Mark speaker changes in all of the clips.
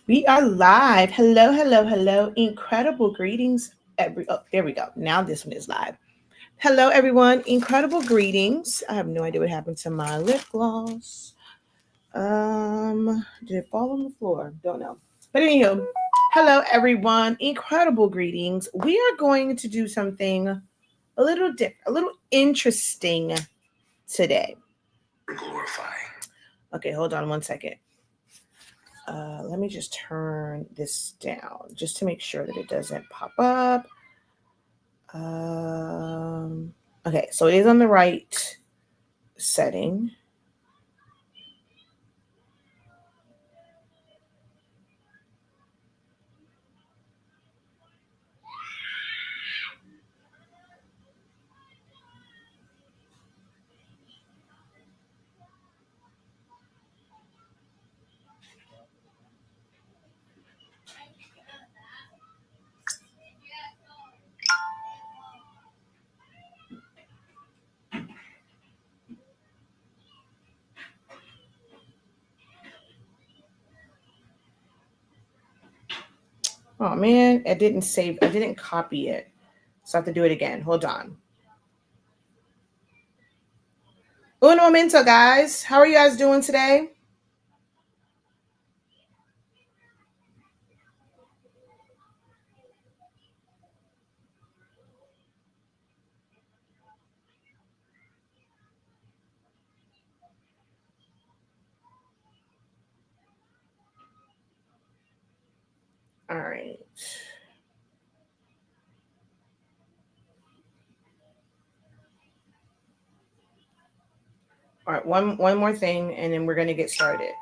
Speaker 1: We are live. Hello, hello, hello. Incredible greetings. There we go. Now this one is live. Hello, everyone. Incredible greetings. I have no idea what happened to my lip gloss. Did it fall on the floor? Don't know. But anywho, hello, everyone. Incredible greetings. We are going to do something a little different, a little interesting today. Glorifying. Okay, hold on one second. Let me just turn this down just to make sure that it doesn't pop up. Okay, so it is on the right setting. Oh man, it didn't save. I didn't copy it, so I have to do it again. Hold on. Un momento, guys. How are you guys doing today? All right. All right. One more thing, and then we're gonna get started.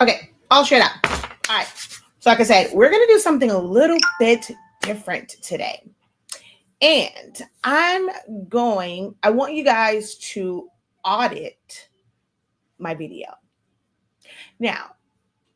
Speaker 1: Okay. All straight up. All right. So, like I said, we're gonna do something a little bit different today. And I want you guys to audit my video. Now,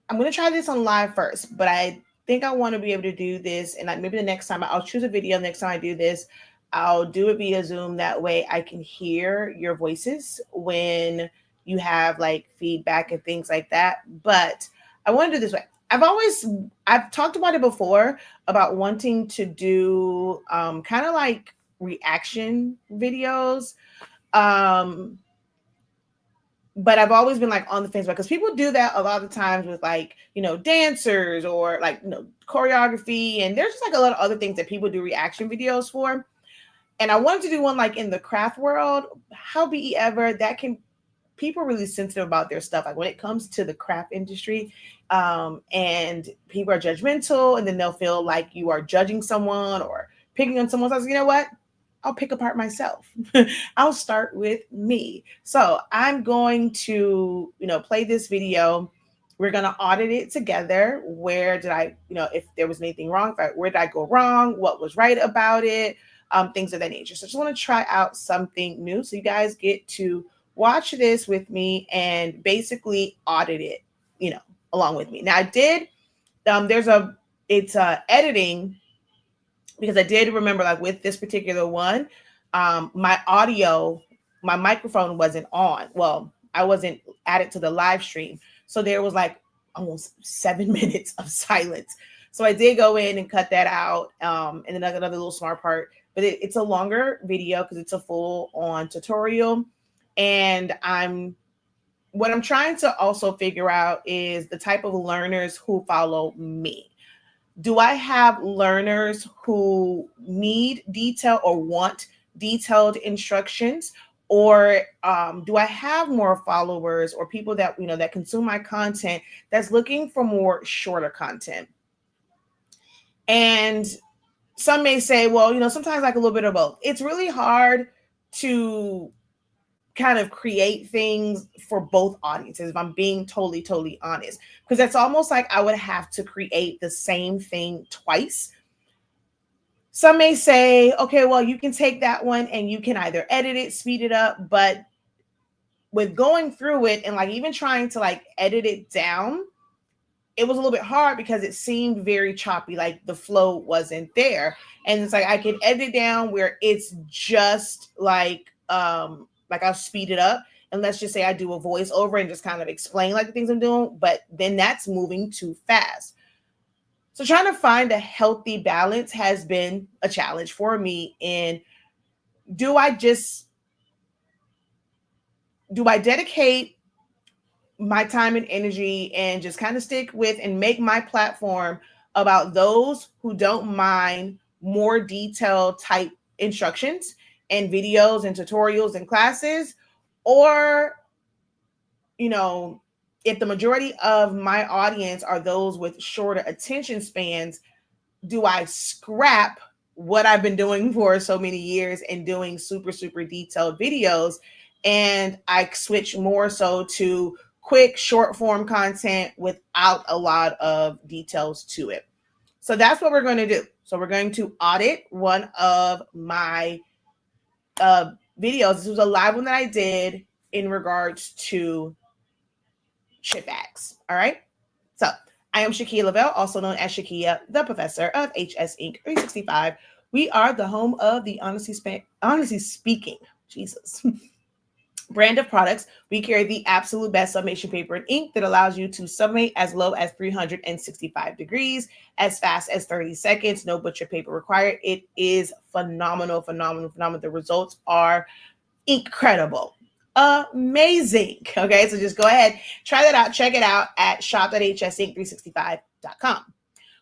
Speaker 1: I'm going to try this on live first, but I think I want to be able to do this. And like maybe the next time I'll choose a video. Next time I do this, I'll do it via Zoom. That way I can hear your voices when you have like feedback and things like that. But I want to do this way. I've talked about it before about wanting to do kind of like reaction videos. Um, but I've always been like on the fence because people do that a lot of times with like, dancers or like, choreography. And there's just like a lot of other things that people do reaction videos for. And I wanted to do one like in the craft world. How be ever that can people are really sensitive about their stuff. Like when it comes to the craft industry, and people are judgmental, and then they'll feel like you are judging someone or picking on someone else. You know what? I'll pick apart myself. I'll start with me. So I'm going to, play this video. We're going to audit it together. Where did I, if there was anything wrong, where did I go wrong? What was right about it? Things of that nature. So I just want to try out something new. So you guys get to watch this with me and basically audit it, along with me. Now I did, it's editing, because I did remember like with this particular one, my microphone wasn't on. Well, I wasn't added to the live stream. So there was like almost 7 minutes of silence. So I did go in and cut that out. And then another little smart part, but it's a longer video because it's a full on tutorial. And what I'm trying to also figure out is the type of learners who follow me. Do I have learners who need detail or want detailed instructions? Or do I have more followers or people that, that consume my content that's looking for more shorter content? And some may say, well, sometimes like a little bit of both. It's really hard to kind of create things for both audiences, if I'm being totally, totally honest, because that's almost like I would have to create the same thing twice. Some may say, okay, well, you can take that one and you can either edit it, speed it up, but with going through it and like even trying to like edit it down, it was a little bit hard because it seemed very choppy, like the flow wasn't there. And it's like I could edit it down where it's just like I'll speed it up, and let's just say I do a voiceover and just kind of explain like the things I'm doing, but then that's moving too fast. So trying to find a healthy balance has been a challenge for me. And do I dedicate my time and energy and just kind of stick with and make my platform about those who don't mind more detailed type instructions and videos and tutorials and classes? Or, if the majority of my audience are those with shorter attention spans, do I scrap what I've been doing for so many years and doing super, super detailed videos, and I switch more so to quick short form content without a lot of details to it? So that's what we're going to do. So we're going to audit one of my videos. This was a live one that I did in regards to chip acts. All right. So I am Shakia Lavelle, also known as Shakia, the professor of HS Inc. 365. We are the home of the honestly speaking, Jesus, brand of products. We carry the absolute best summation paper and ink that allows you to submit as low as 365 degrees, as fast as 30 seconds, no butcher paper required. It is phenomenal, phenomenal, phenomenal. The results are incredible. Amazing. Okay, so just go ahead, try that out, check it out at shop.hsinc365.com.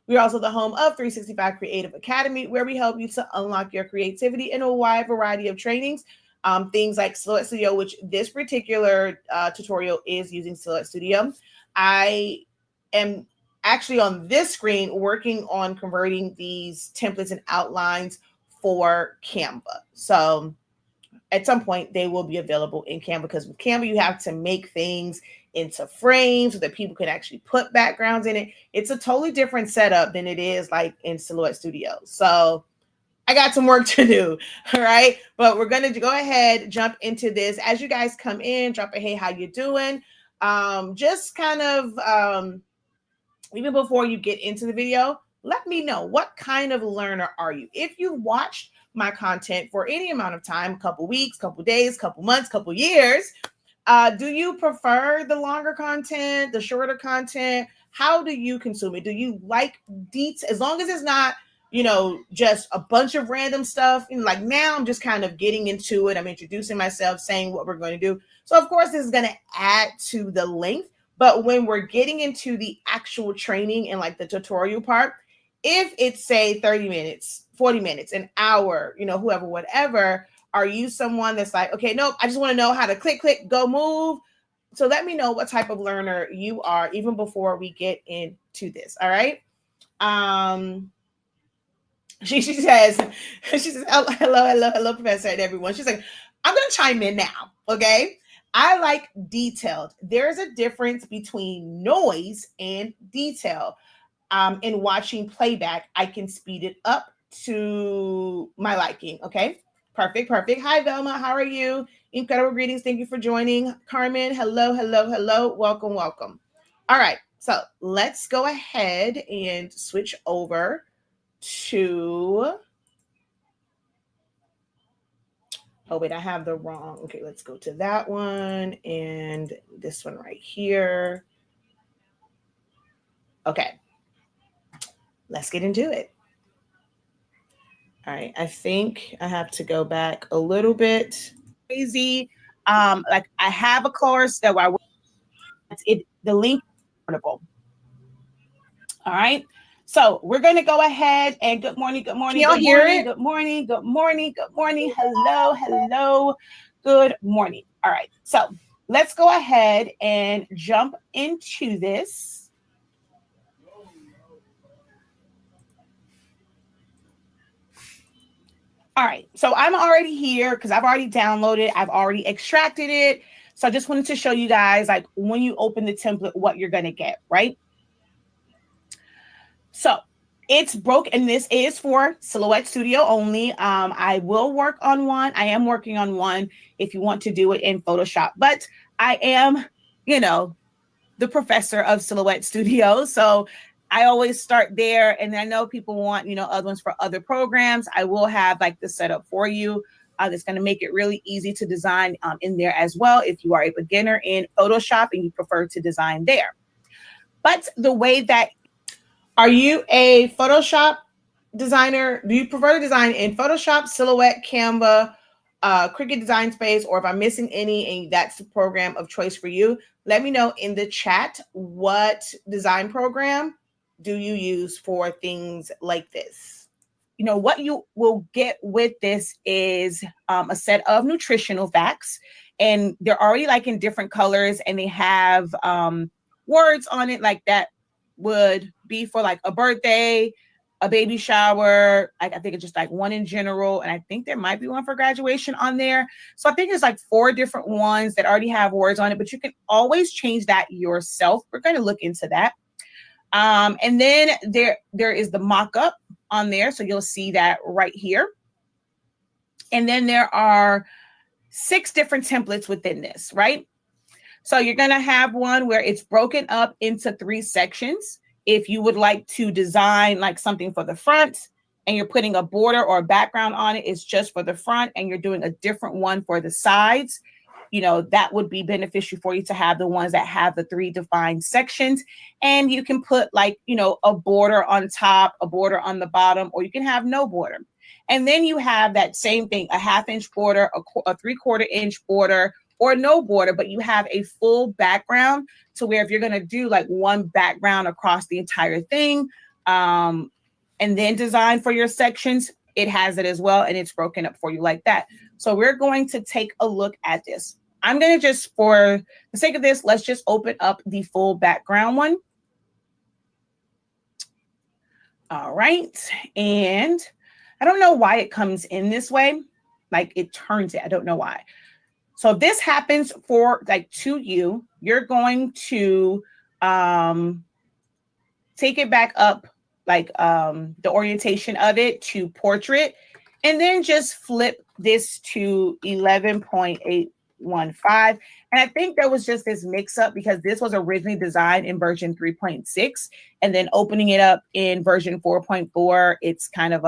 Speaker 1: We are also the home of 365 Creative Academy, where we help you to unlock your creativity in a wide variety of trainings. Things like Silhouette Studio, which this particular tutorial is using Silhouette Studio. I am actually on this screen working on converting these templates and outlines for Canva. So at some point they will be available in Canva, because with Canva you have to make things into frames so that people can actually put backgrounds in it. It's a totally different setup than it is like in Silhouette Studio. So I got some work to do. All right. But we're going to go ahead, jump into this. As you guys come in, drop a hey, how you doing? Just kind of even before you get into the video, let me know, what kind of learner are you? If you watched my content for any amount of time, a couple weeks, couple days, couple months, couple years, do you prefer the longer content, the shorter content? How do you consume it? Do you like details? As long as it's not, just a bunch of random stuff. Like now I'm just kind of getting into it. I'm introducing myself, saying what we're going to do. So of course this is going to add to the length. But when we're getting into the actual training and like the tutorial part, if it's say 30 minutes, 40 minutes, an hour, whoever, whatever, are you someone that's like, okay, nope, I just want to know how to click, go, move? So let me know what type of learner you are even before we get into this. All right. She says, hello, professor, and everyone. She's like, I'm going to chime in now. Okay. I like detailed. There's a difference between noise and detail. In watching playback, I can speed it up to my liking. Okay. Perfect. Hi, Velma. How are you? Incredible greetings. Thank you for joining. Carmen, hello. Welcome. All right. So let's go ahead and switch over to, oh wait, I have the wrong, okay, let's go to that one and this one right here. Okay, let's get into it. All right, I think I have to go back a little bit. Crazy. Like I have a course that the link is affordable. All right. So we're going to go ahead and good morning. Can y'all hear it? Good morning. Hello. Good morning. All right. So let's go ahead and jump into this. All right, so I'm already here because I've already downloaded, I've already extracted it. So I just wanted to show you guys, like, when you open the template, what you're going to get, right? So it's broke, and this is for Silhouette Studio only. I will work on one. I am working on one if you want to do it in Photoshop, but I am, you know, the professor of Silhouette Studio. So I always start there. And I know people want, other ones for other programs. I will have like the setup for you. That's going to make it really easy to design in there as well if you are a beginner in Photoshop and you prefer to design there. But the way that, are you a Photoshop designer? Do you prefer to design in Photoshop, Silhouette, Canva, Cricut Design Space, or if I'm missing any and that's the program of choice for you? Let me know in the chat, what design program do you use for things like this? What you will get with this is a set of nutritional facts, and they're already like in different colors, and they have words on it like that would be for like a birthday, a baby shower. I think it's just like one in general. And I think there might be one for graduation on there. So I think it's like 4 different ones that already have words on it, but you can always change that yourself. We're going to look into that. And then there is the mock-up on there. So you'll see that right here. And then there are 6 different templates within this, right? So you're going to have one where it's broken up into 3 sections. If you would like to design like something for the front and you're putting a border or a background on it, it's just for the front, and you're doing a different one for the sides, that would be beneficial for you to have the ones that have the 3 defined sections. And you can put like, a border on top, a border on the bottom, or you can have no border. And then you have that same thing, a 1/2 inch border, a 3/4 inch border, or no border, but you have a full background to where if you're going to do like one background across the entire thing, and then design for your sections, it has it as well. And it's broken up for you like that. So we're going to take a look at this. I'm going to just, for the sake of this, let's just open up the full background one. All right. And I don't know why it comes in this way. Like it turns it. I don't know why. So if this happens for like to you, you're going to take it back up, like the orientation of it to portrait, and then just flip this to 11.815. And I think there was just this mix up because this was originally designed in version 3.6, and then opening it up in version 4.4, it's kind of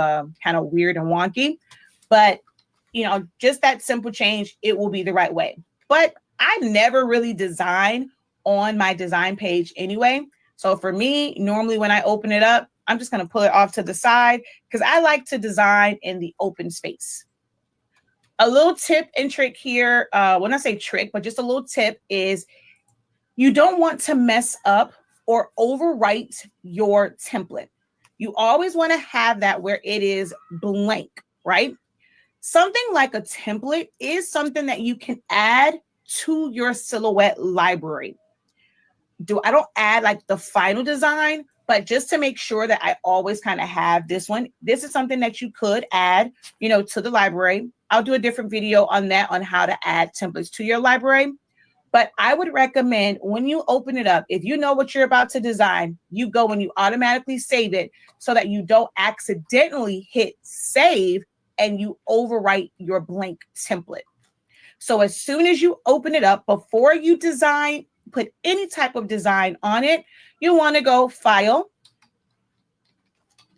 Speaker 1: weird and wonky. But just that simple change, it will be the right way. But I never really design on my design page anyway. So for me, normally when I open it up, I'm just going to pull it off to the side because I like to design in the open space. A little tip and trick here, when I say trick, but just a little tip, is you don't want to mess up or overwrite your template. You always want to have that where it is blank, right? Something like a template is something that you can add to your Silhouette library. I don't add like the final design, but just to make sure that I always kind of have this one. This is something that you could add, to the library. I'll do a different video on that, on how to add templates to your library. But I would recommend when you open it up, if you know what you're about to design, you go and you automatically save it so that you don't accidentally hit save and you overwrite your blank template. So as soon as you open it up, before you put any type of design on it, you want to go File,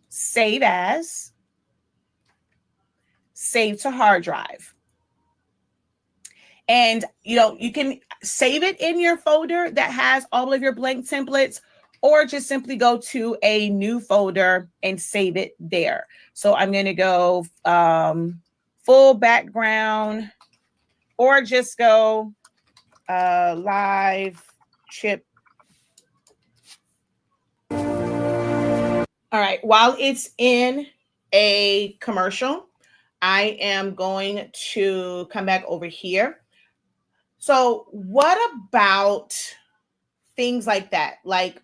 Speaker 1: Save As, Save to Hard Drive. And, you can save it in your folder that has all of your blank templates, or just simply go to a new folder and save it there. So I'm going to go full background, or just go live chip. All right. While it's in a commercial, I am going to come back over here. So what about things like that? Like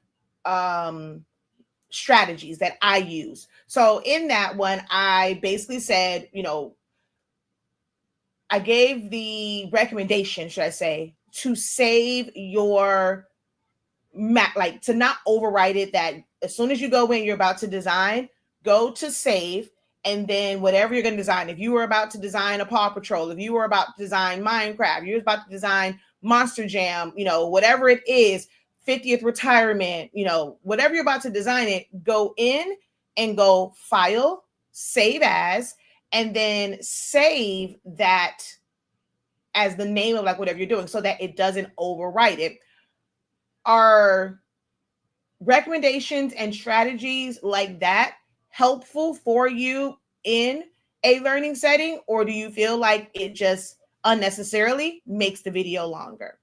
Speaker 1: strategies that I use. So in that one, I basically said, I gave the recommendation, should I say, to save your like to not overwrite it, that as soon as you go in, you're about to design, go to save, and then whatever you're going to design, if you were about to design a Paw Patrol, if you were about to design Minecraft, you were about to design Monster Jam, whatever it is, 50th retirement, whatever you're about to design it, go in and go file, save as, and then save that as the name of like whatever you're doing so that it doesn't overwrite it. Are recommendations and strategies like that helpful for you in a learning setting, or do you feel like it just unnecessarily makes the video longer?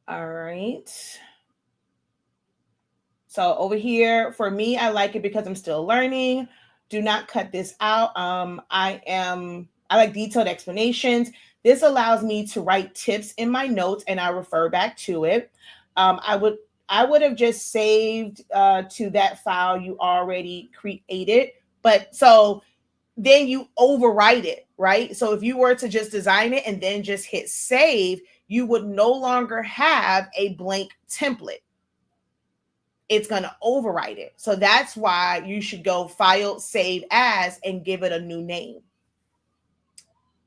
Speaker 1: All right. So over here, for me, I like it because I'm still learning. Do not cut this out. I like detailed explanations. This allows me to write tips in my notes and I refer back to it. I would have just saved to that file you already created, but so then you overwrite it, right? So if you were to just design it and then just hit save, you would no longer have a blank template. It's going to overwrite it. So that's why you should go file, save as, and give it a new name.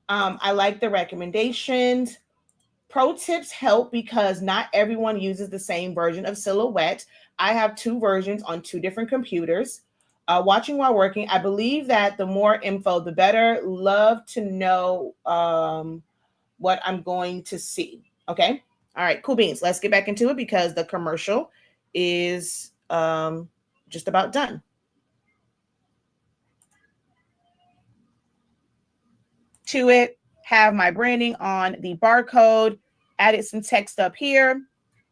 Speaker 1: I like the recommendations. Pro tips help because not everyone uses the same version of Silhouette. I have 2 versions on 2 different computers. Watching while working, I believe that the more info, the better. Love to know what I'm going to see. Okay. All right, cool beans. Let's get back into it because the commercial is just about done. To it, have my branding on the barcode, added some text up here,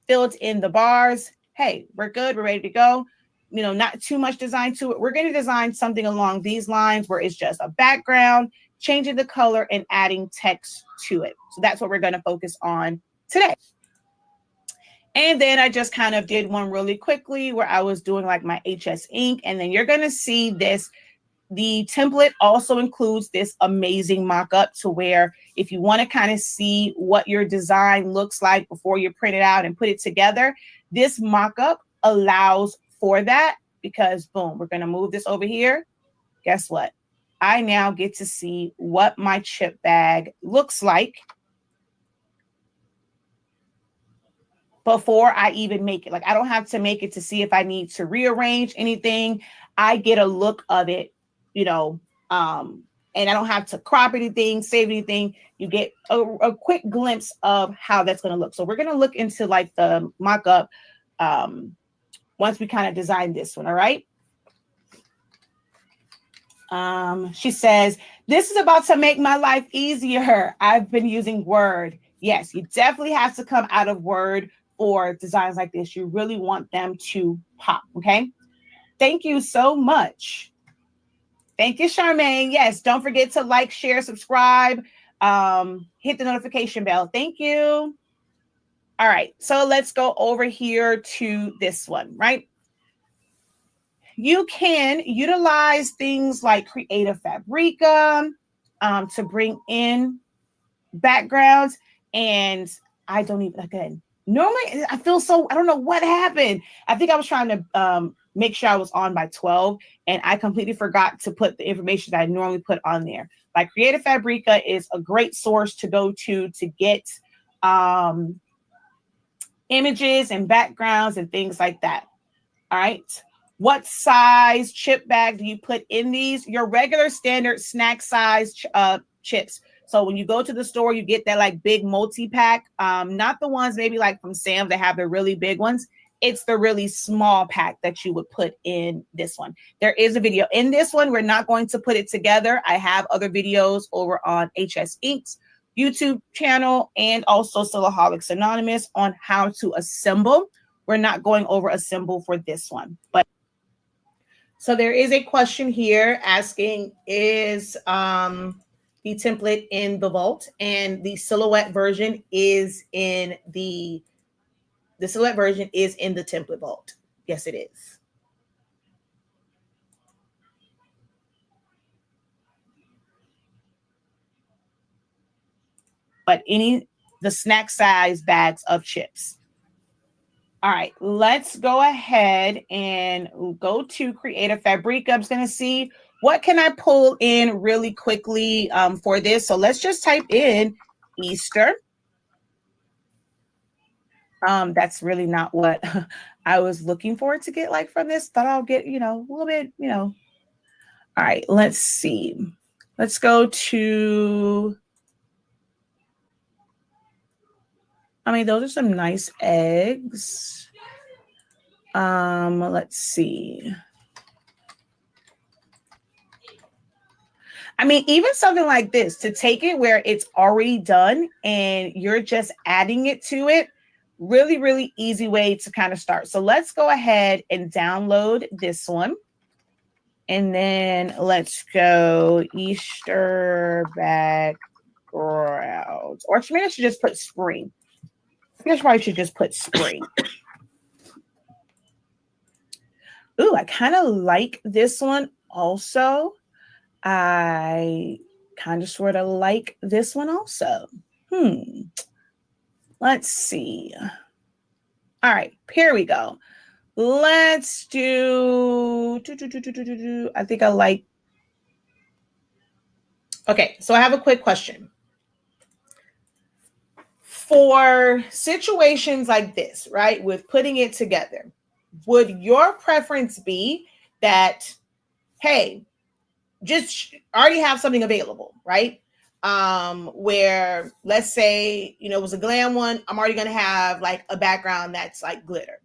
Speaker 1: filled in the bars. Hey, we're good. We're ready to go. Not too much design to it. We're going to design something along these lines where it's just a background, changing the color and adding text to it. So that's what we're going to focus on today. And then I just kind of did one really quickly where I was doing like my HS ink. And then you're going to see this. The template also includes this amazing mock-up to where if you want to kind of see what your design looks like before you print it out and put it together, this mock-up allows for that because boom, we're going to move this over here. Guess what? I now get to see what my chip bag looks like before I even make it. Like I don't have to make it to see if I need to rearrange anything. I get a look of it, and I don't have to crop anything, save anything. You get a quick glimpse of how that's going to look. So we're going to look into like the mock-up once we kind of design this one. All right. She says, this is about to make my life easier. I've been using Word. Yes, you definitely have to come out of Word for designs like this. You really want them to pop. Okay. Thank you so much. Thank you, Charmaine. Yes, don't forget to like, share, subscribe, hit the notification bell. Thank you. All right, so let's go over here to this one, right? You can utilize things like Creative Fabrica to bring in backgrounds. And I don't even, again, normally I feel so, I don't know what happened. I think I was trying to make sure I was on by 12 and I completely forgot to put the information that I normally put on there. Like Creative Fabrica is a great source to go to get images and backgrounds and things like that. All right. What size chip bag do you put in these? Your regular standard snack size chips. So when you go to the store, you get that like big multi-pack, not the ones maybe like from Sam that have the really big ones. It's the really small pack that you would put in this one. There is a video in this one. We're not going to put it together. I have other videos over on HS Ink's YouTube channel and also Silaholics Anonymous on how to assemble. We're not going over assemble for this one, but so there is a question here asking, is the template in the vault, and the silhouette version is in the silhouette version is in the template vault. Yes, it is. But the snack size bags of chips. All right, let's go ahead and go to create a fabric. I'm just going to see what can I pull in really quickly for this. So let's just type in Easter. That's really not what I was looking for to get like from this. Thought I'll get, a little bit, All right, let's see. Let's go to, those are some nice eggs. Let's see. Even something like this, to take it where it's already done and you're just adding it to it, really, really easy way to kind of start. So let's go ahead and download this one. And then let's go Easter backgrounds. Or maybe I should just put spring. I probably should just put spring. Ooh, I kind of like this one also. I kind of sort of like this one also. Let's see. All right, here we go. Let's do, I think I like. Okay, so I have a quick question. For situations like this, right, with putting it together, would your preference be that, hey, just already have something available, right? Where let's say, it was a glam one, I'm already going to have like a background that's like glitter.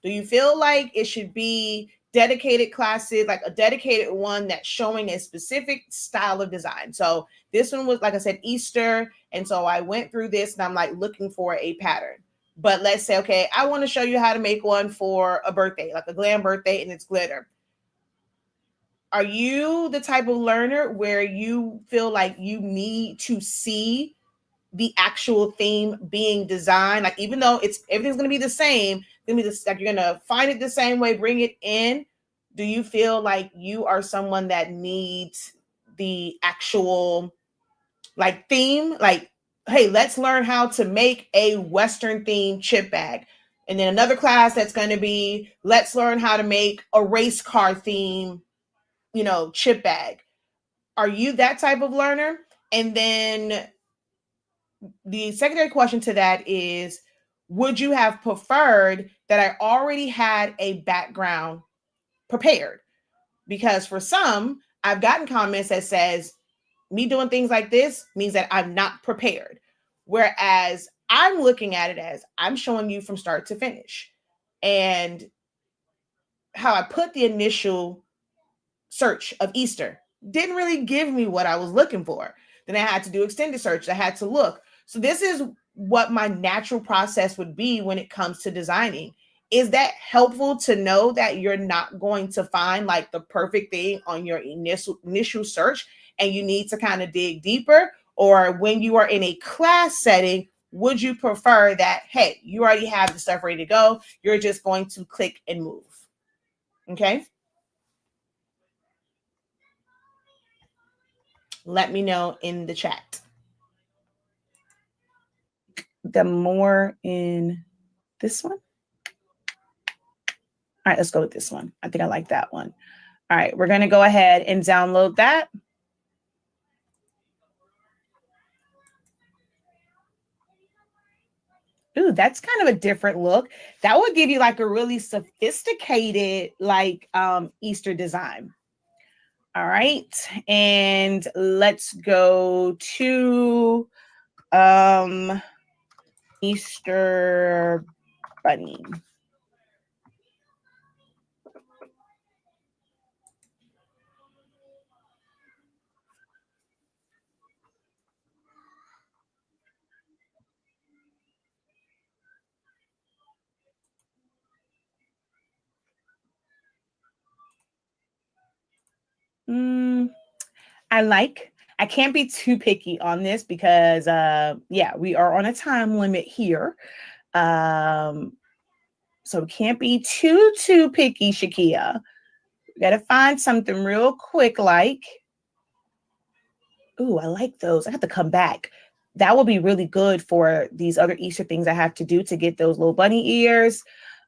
Speaker 1: Do you feel like it should be dedicated classes, like a dedicated one that's showing a specific style of design? So this one was, like I said, Easter. And so I went through this and I'm like looking for a pattern. But let's say, okay, I want to show you how to make one for a birthday, like a glam birthday, and it's glitter. Are you the type of learner where you feel like you need to see the actual theme being designed? Like, even though everything's going to be the same, you're going to find it the same way, bring it in. Do you feel like you are someone that needs the actual like theme? Like, hey, let's learn how to make a Western themed chip bag. And then another class that's going to be, let's learn how to make a race car theme, chip bag. Are you that type of learner? And then the secondary question to that is, would you have preferred that I already had a background prepared? Because for some, I've gotten comments that says me doing things like this means that I'm not prepared. Whereas I'm looking at it as I'm showing you from start to finish. And how I put the initial search of Easter didn't really give me what I was looking for. Then I had to do extended search. I had to look. So this is what my natural process would be when it comes to designing. Is that helpful to know that you're not going to find like the perfect thing on your initial search and you need to kind of dig deeper? Or when you are in a class setting, would you prefer that, hey, you already have the stuff ready to go, you're just going to click and move? Okay. Let me know in the chat. The more in this one. All right, let's go with this one. I think I like that one. All right, we're going to go ahead and download that. Ooh, that's kind of a different look. That would give you like a really sophisticated like Easter design. All right, and let's go to Easter bunny. I I can't be too picky on this because, yeah, we are on a time limit here. So we can't be too picky, Shakia. We got to find something real quick like, ooh, I like those. I have to come back. That will be really good for these other Easter things I have to do to get those little bunny ears.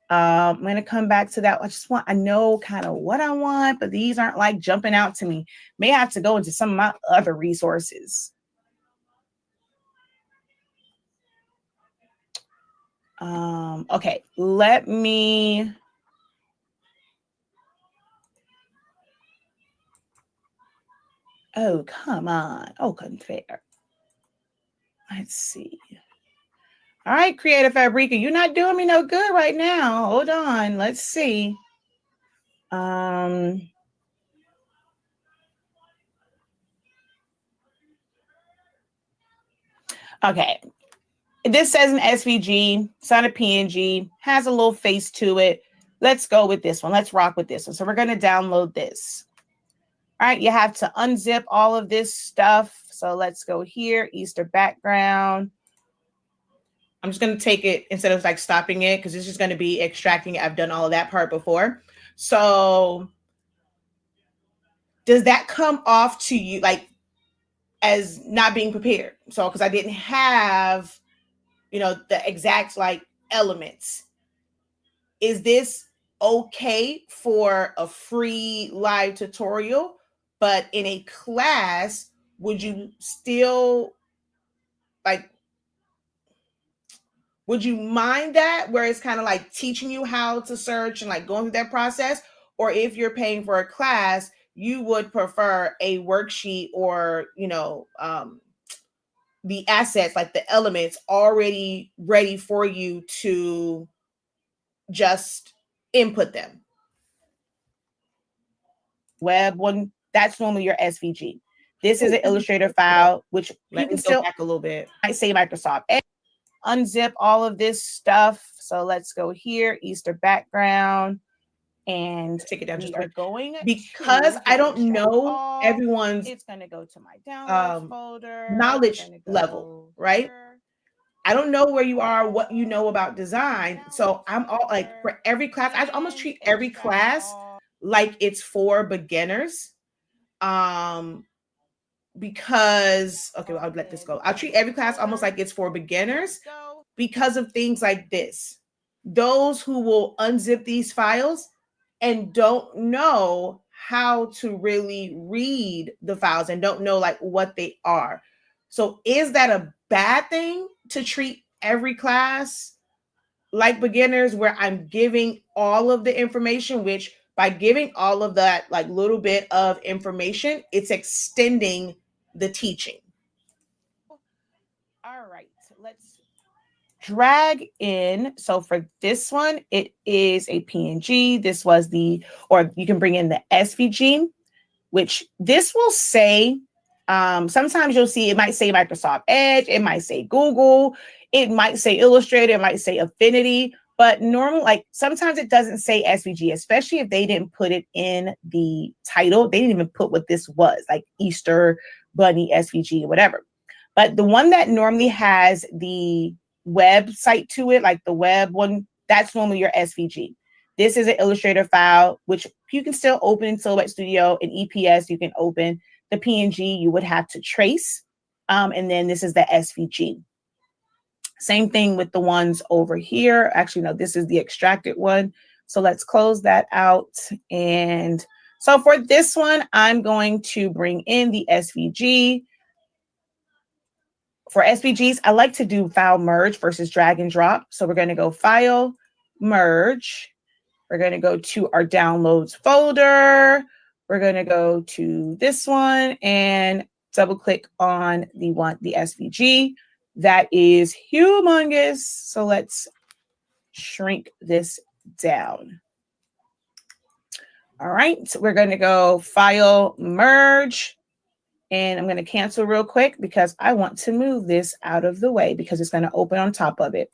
Speaker 1: I'm going to come back to that. I know kind of what I want, but these aren't like jumping out to me. May have to go into some of my other resources. Okay, let me. Oh, come on. Oh, couldn't fair. Let's see. All right, Creative Fabrica, you're not doing me no good right now. Hold on. Let's see. Okay. This says an SVG, it's not a PNG, has a little face to it. Let's go with this one. Let's rock with this one. So we're going to download this. All right, you have to unzip all of this stuff. So let's go here, Easter background. I'm just going to take it instead of like stopping it because it's just going to be extracting it. I've done all of that part before. So does that come off to you like as not being prepared? So because I didn't have, the exact like elements. Is this okay for a free live tutorial? But in a class, would you still like, would you mind that where it's kind of like teaching you how to search and like going through that process? Or if you're paying for a class, you would prefer a worksheet or, the assets, like the elements already ready for you to just input them. Web one, that's normally your SVG. This is an Illustrator file, which you can still back a little bit. I say Microsoft Edge. Unzip all of this stuff. So let's go here, Easter background, and take it down. We are going because I don't know everyone's. It's going to go to my downloads folder. Knowledge level, right? I don't know where you are, what you know about design. So I'm all like for every class, I almost treat every class like it's for beginners. Because okay, well, I'll let this go. I'll treat every class almost like it's for beginners because of things like this. Those who will unzip these files and don't know how to really read the files and don't know like what they are. So is that a bad thing to treat every class like beginners where I'm giving all of the information, which by giving all of that like little bit of information, it's extending the teaching. All right, let's drag in. So for this one, it is a PNG. This was or you can bring in the SVG, which this will say, sometimes you'll see, it might say Microsoft Edge, it might say Google, it might say Illustrator, it might say Affinity, but normally, like sometimes it doesn't say SVG, especially if they didn't put it in the title. They didn't even put what this was, like Easter Bunny SVG or whatever. But the one that normally has the website to it, like the web one, that's normally your SVG. This is an Illustrator file, which you can still open in Silhouette Studio. In EPS, you can open. The PNG you would have to trace. And then this is the SVG. Same thing with the ones over here. Actually, no, this is the extracted one. So let's close that out. And so for this one, I'm going to bring in the SVG. For SVGs, I like to do file merge versus drag and drop. So we're going to go file, merge. We're going to go to our downloads folder. We're going to go to this one and double click on the SVG. That is humongous. So let's shrink this down. All right, so we're going to go file, merge. And I'm going to cancel real quick because I want to move this out of the way because it's going to open on top of it.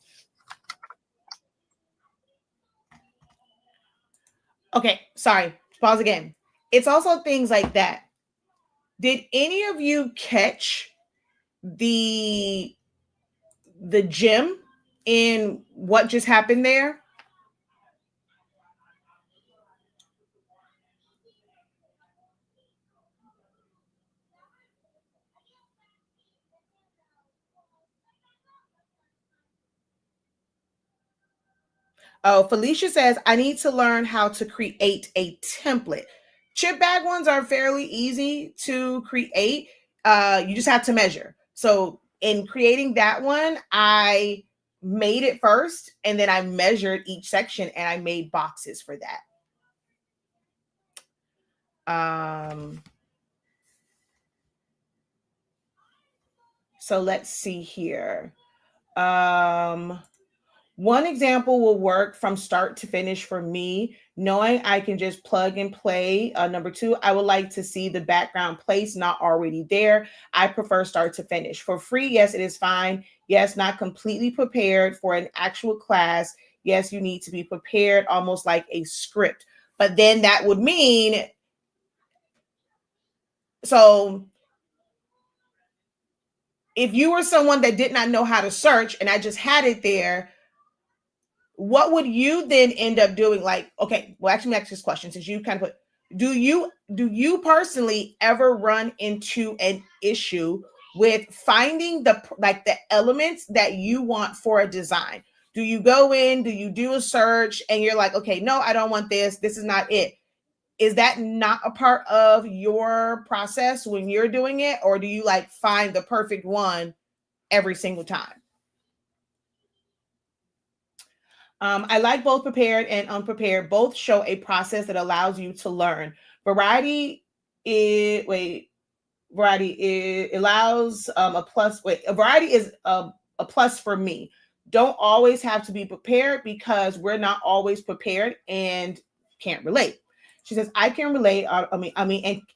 Speaker 1: Okay, sorry. Pause again. It's also things like that. Did any of you catch the gem in what just happened there? Oh, Felicia says, I need to learn how to create a template. Chip bag ones are fairly easy to create. You just have to measure. So in creating that one, I made it first and then I measured each section and I made boxes for that. So let's see here. One example will work from start to finish for me, knowing I can just plug and play. Number two, I would like to see the background place not already there. I prefer start to finish. For free, yes, it is fine. Yes, not completely prepared for an actual class. Yes, you need to be prepared almost like a script. But then that would mean, so if you were someone that did not know how to search and I just had it there, what would you then end up doing? Like, okay, well, actually, ask this question since you kind of put, do you personally ever run into an issue with finding the elements that you want for a design? Do you go in, do you do a search and you're like, okay, no, I don't want this. This is not it. Is that not a part of your process when you're doing it? Or do you like find the perfect one every single time? I like both prepared and unprepared. Both show a process that allows you to learn. Variety is variety is, allows a plus. A variety is a plus for me. Don't always have to be prepared because we're not always prepared and can't relate. She says, I can relate.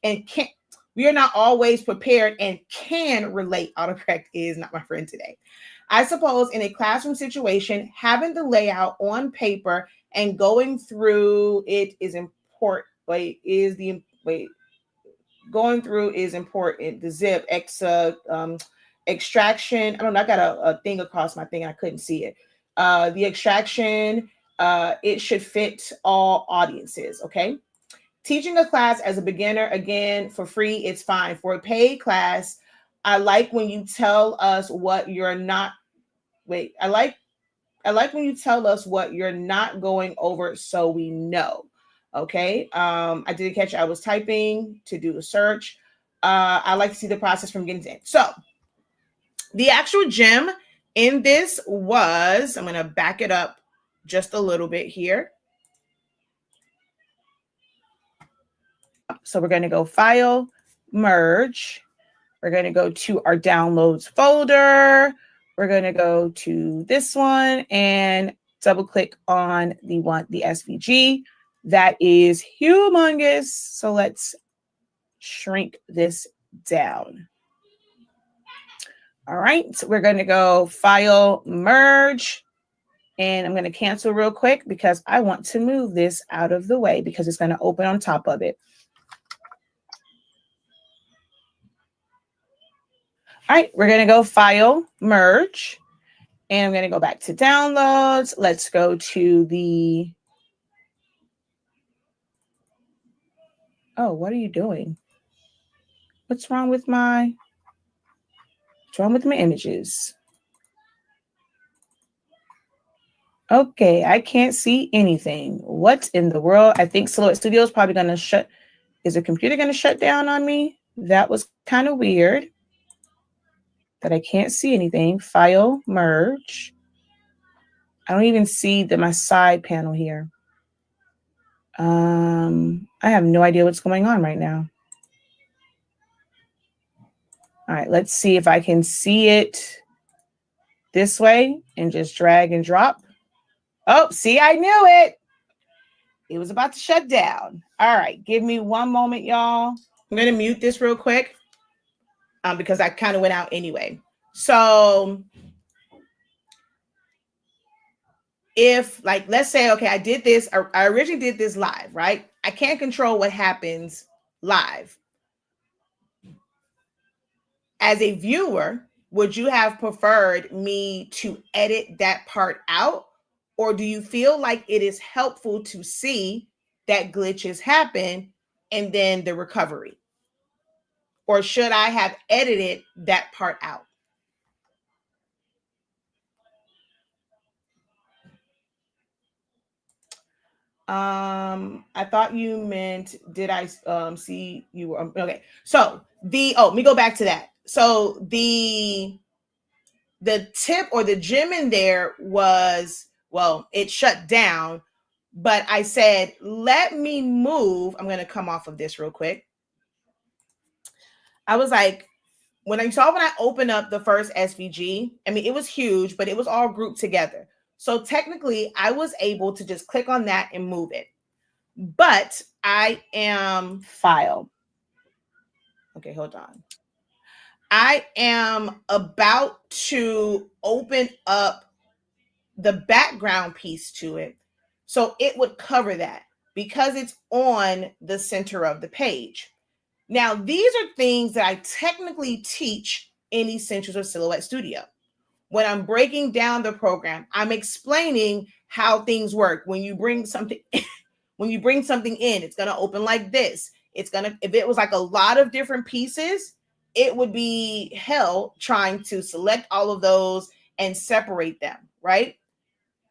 Speaker 1: And can't. We are not always prepared and can relate. Autocorrect is not my friend today. I suppose in a classroom situation, having the layout on paper and going through it is important. Going through is important. The zip, extraction. I don't know. I got a thing across my thing. I couldn't see it. The extraction, it should fit all audiences. Okay. Teaching a class as a beginner, again, for free, it's fine. For a paid class, I like when you tell us what you're not. I like when you tell us what you're not going over so we know. Okay. I didn't catch it. I was typing to do a search. I like to see the process from getting to end. So the actual gem in this was, I'm going to back it up just a little bit here. So we're going to go File, Merge. We're going to go to our Downloads folder. We're going to go to this one and double click on the SVG. That is humongous. So let's shrink this down. All right, so we're going to go File, Merge. And I'm going to cancel real quick because I want to move this out of the way because it's going to open on top of it. All right, we're going to go File, Merge. And I'm going to go back to Downloads. Let's go to the... Oh, what are you doing? What's wrong with my images? Okay, I can't see anything. What in the world? I think Silhouette Studio is probably going to shut. Is the computer going to shut down on me? That was kind of weird that I can't see anything. File, Merge. I don't even see my side panel here. I have no idea what's going on right now. All right, let's see if I can see it this way and just drag and drop. Oh, see, I knew it. It was about to shut down. All right, give me one moment, y'all. I'm going to mute this real quick because I kind of went out anyway. So if, like, let's say, okay, I did this. I originally did this live, right? I can't control what happens live. as a viewer, would you have preferred me to edit that part out? Or do you feel like it is helpful to see that glitches happen and then the recovery? Or should I have edited that part out? I thought you meant, did I see you were okay. So let me go back to that. So the tip or the gem in there was, well, it shut down, but I said, let me move. I'm going to come off of this real quick. I was like, when I opened up the first SVG, I mean, it was huge, but it was all grouped together. So technically I was able to just click on that and move it. But I am file. Okay, hold on. I am about to open up the background piece to it. So it would cover that because it's on the center of the page. Now, these are things that I technically teach in Essentials of Silhouette Studio. When I'm breaking down the program, I'm explaining how things work. When you bring something in, it's going to open like this. If it was like a lot of different pieces, it would be hell trying to select all of those and separate them, right?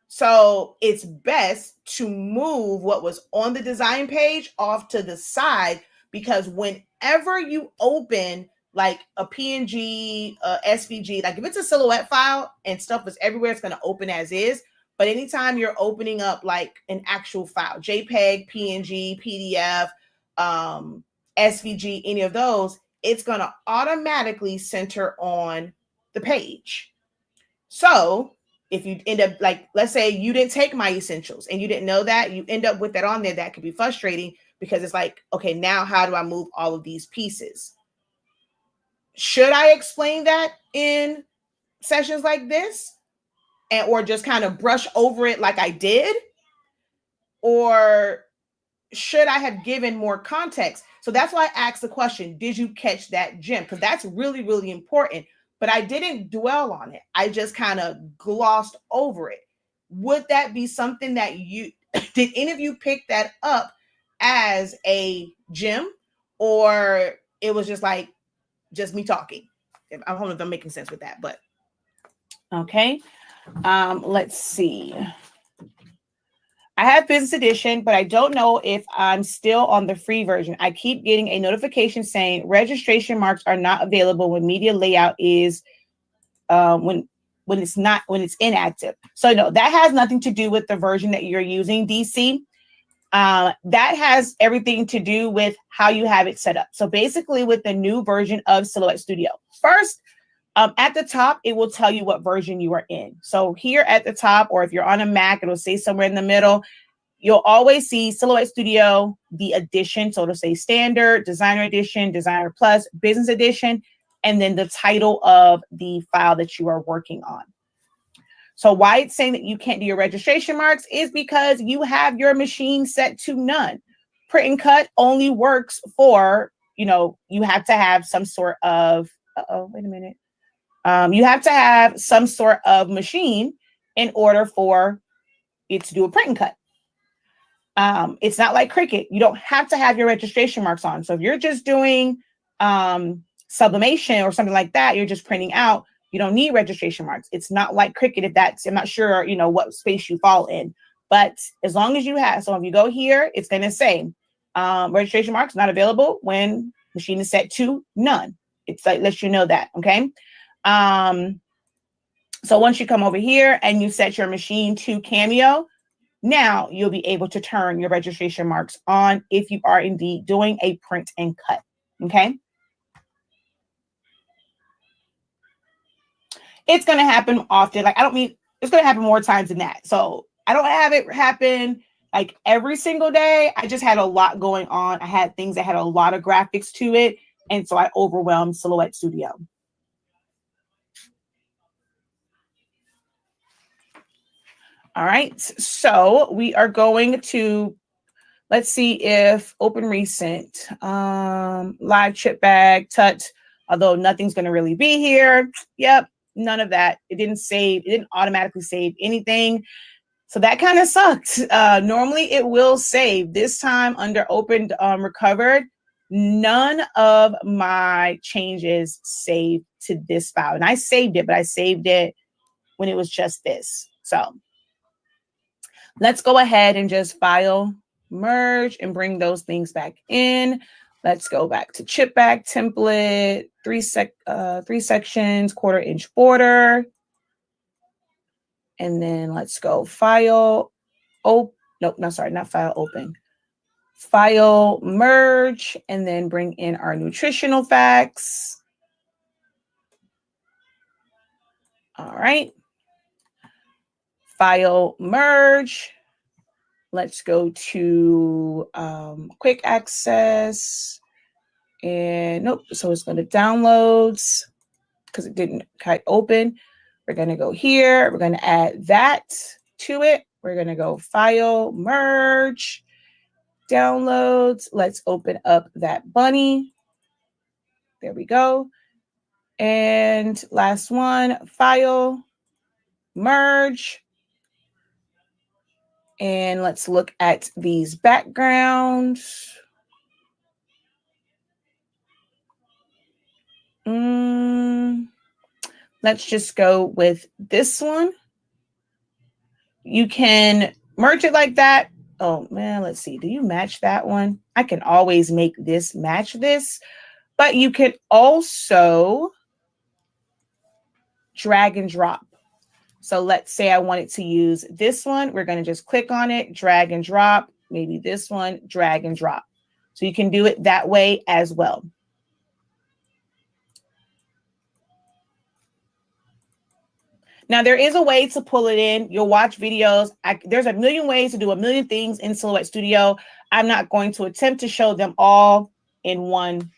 Speaker 1: So it's best to move what was on the design page off to the side, because whenever you open like a PNG, SVG, like if it's a silhouette file and stuff is everywhere, it's going to open as is. But anytime you're opening up like an actual file, JPEG, PNG, PDF, SVG, any of those, it's going to automatically center on the page. So if you end up, like, let's say you didn't take my essentials and you didn't know that, you end up with that on there, that could be frustrating because it's like, okay, now how do I move all of these pieces? Should I explain that in sessions like this or just kind of brush over it like I did? Or should I have given more context? So that's why I asked the question, did you catch that gem? Because that's really, really important. But I didn't dwell on it. I just kind of glossed over it. Would that be something that did any of you pick that up as a gem, or it was just like, just me talking? I don't know if I'm making sense with that, but okay. Let's see. I have business edition, but I don't know if I'm still on the free version. I keep getting a notification saying registration marks are not available when media layout is when it's inactive. So no, that has nothing to do with the version that you're using, DC. That has everything to do with how you have it set up. So basically with the new version of Silhouette Studio, first, at the top, it will tell you what version you are in. So here at the top, or if you're on a Mac, it'll say somewhere in the middle, you'll always see Silhouette Studio, the edition. So it'll say Standard, Designer Edition, Designer Plus, Business Edition, and then the title of the file that you are working on. So why it's saying that you can't do your registration marks is because you have your machine set to none. Print and cut only works for, you have to have some sort of, wait a minute. You have to have some sort of machine in order for it to do a print and cut. It's not like Cricut. You don't have to have your registration marks on. So if you're just doing sublimation or something like that, you're just printing out, you don't need registration marks. It's not like Cricut. I'm not sure, what space you fall in, but as long as you have, so if you go here, it's going to say registration marks not available when machine is set to none. It's like, lets you know that. Okay. So once you come over here and you set your machine to Cameo, now you'll be able to turn your registration marks on if you are indeed doing a print and cut. Okay. It's going to happen often. Like, it's going to happen more times than that. So I don't have it happen like every single day. I just had a lot going on. I had things that had a lot of graphics to it. And so I overwhelmed Silhouette Studio. All right. So we are going to, let's see if open recent, live chip bag, tut. although nothing's going to really be here. Yep, none of that. It didn't save. It didn't automatically save anything. So that kind of sucked. Normally it will save. This time under opened recovered, none of my changes saved to this file. And I saved it, but I saved it when it was just this. So let's go ahead and just file, merge, and bring those things back in. Let's go back to chip bag template, three sections, 1/4 inch border. And then let's go file, nope, no, sorry, not file, open. File, merge, and then bring in our nutritional facts. All right. File, merge. Let's go to quick access. And nope, so it's going to downloads because it didn't quite open. We're going to go here. We're going to add that to it. We're going to go file, merge, downloads. Let's open up that bunny. There we go. And last one, file, merge. And let's look at these backgrounds. Let's just go with this one. You can merge it like that. Oh man, let's see. Do you match that one? I can always make this match this, but you can also drag and drop. So let's say I wanted to use this one. We're going to just click on it, drag and drop. Maybe this one, drag and drop. So you can do it that way as well. Now, there is a way to pull it in. You'll watch videos. There's a million ways to do a million things in Silhouette Studio. I'm not going to attempt to show them all in one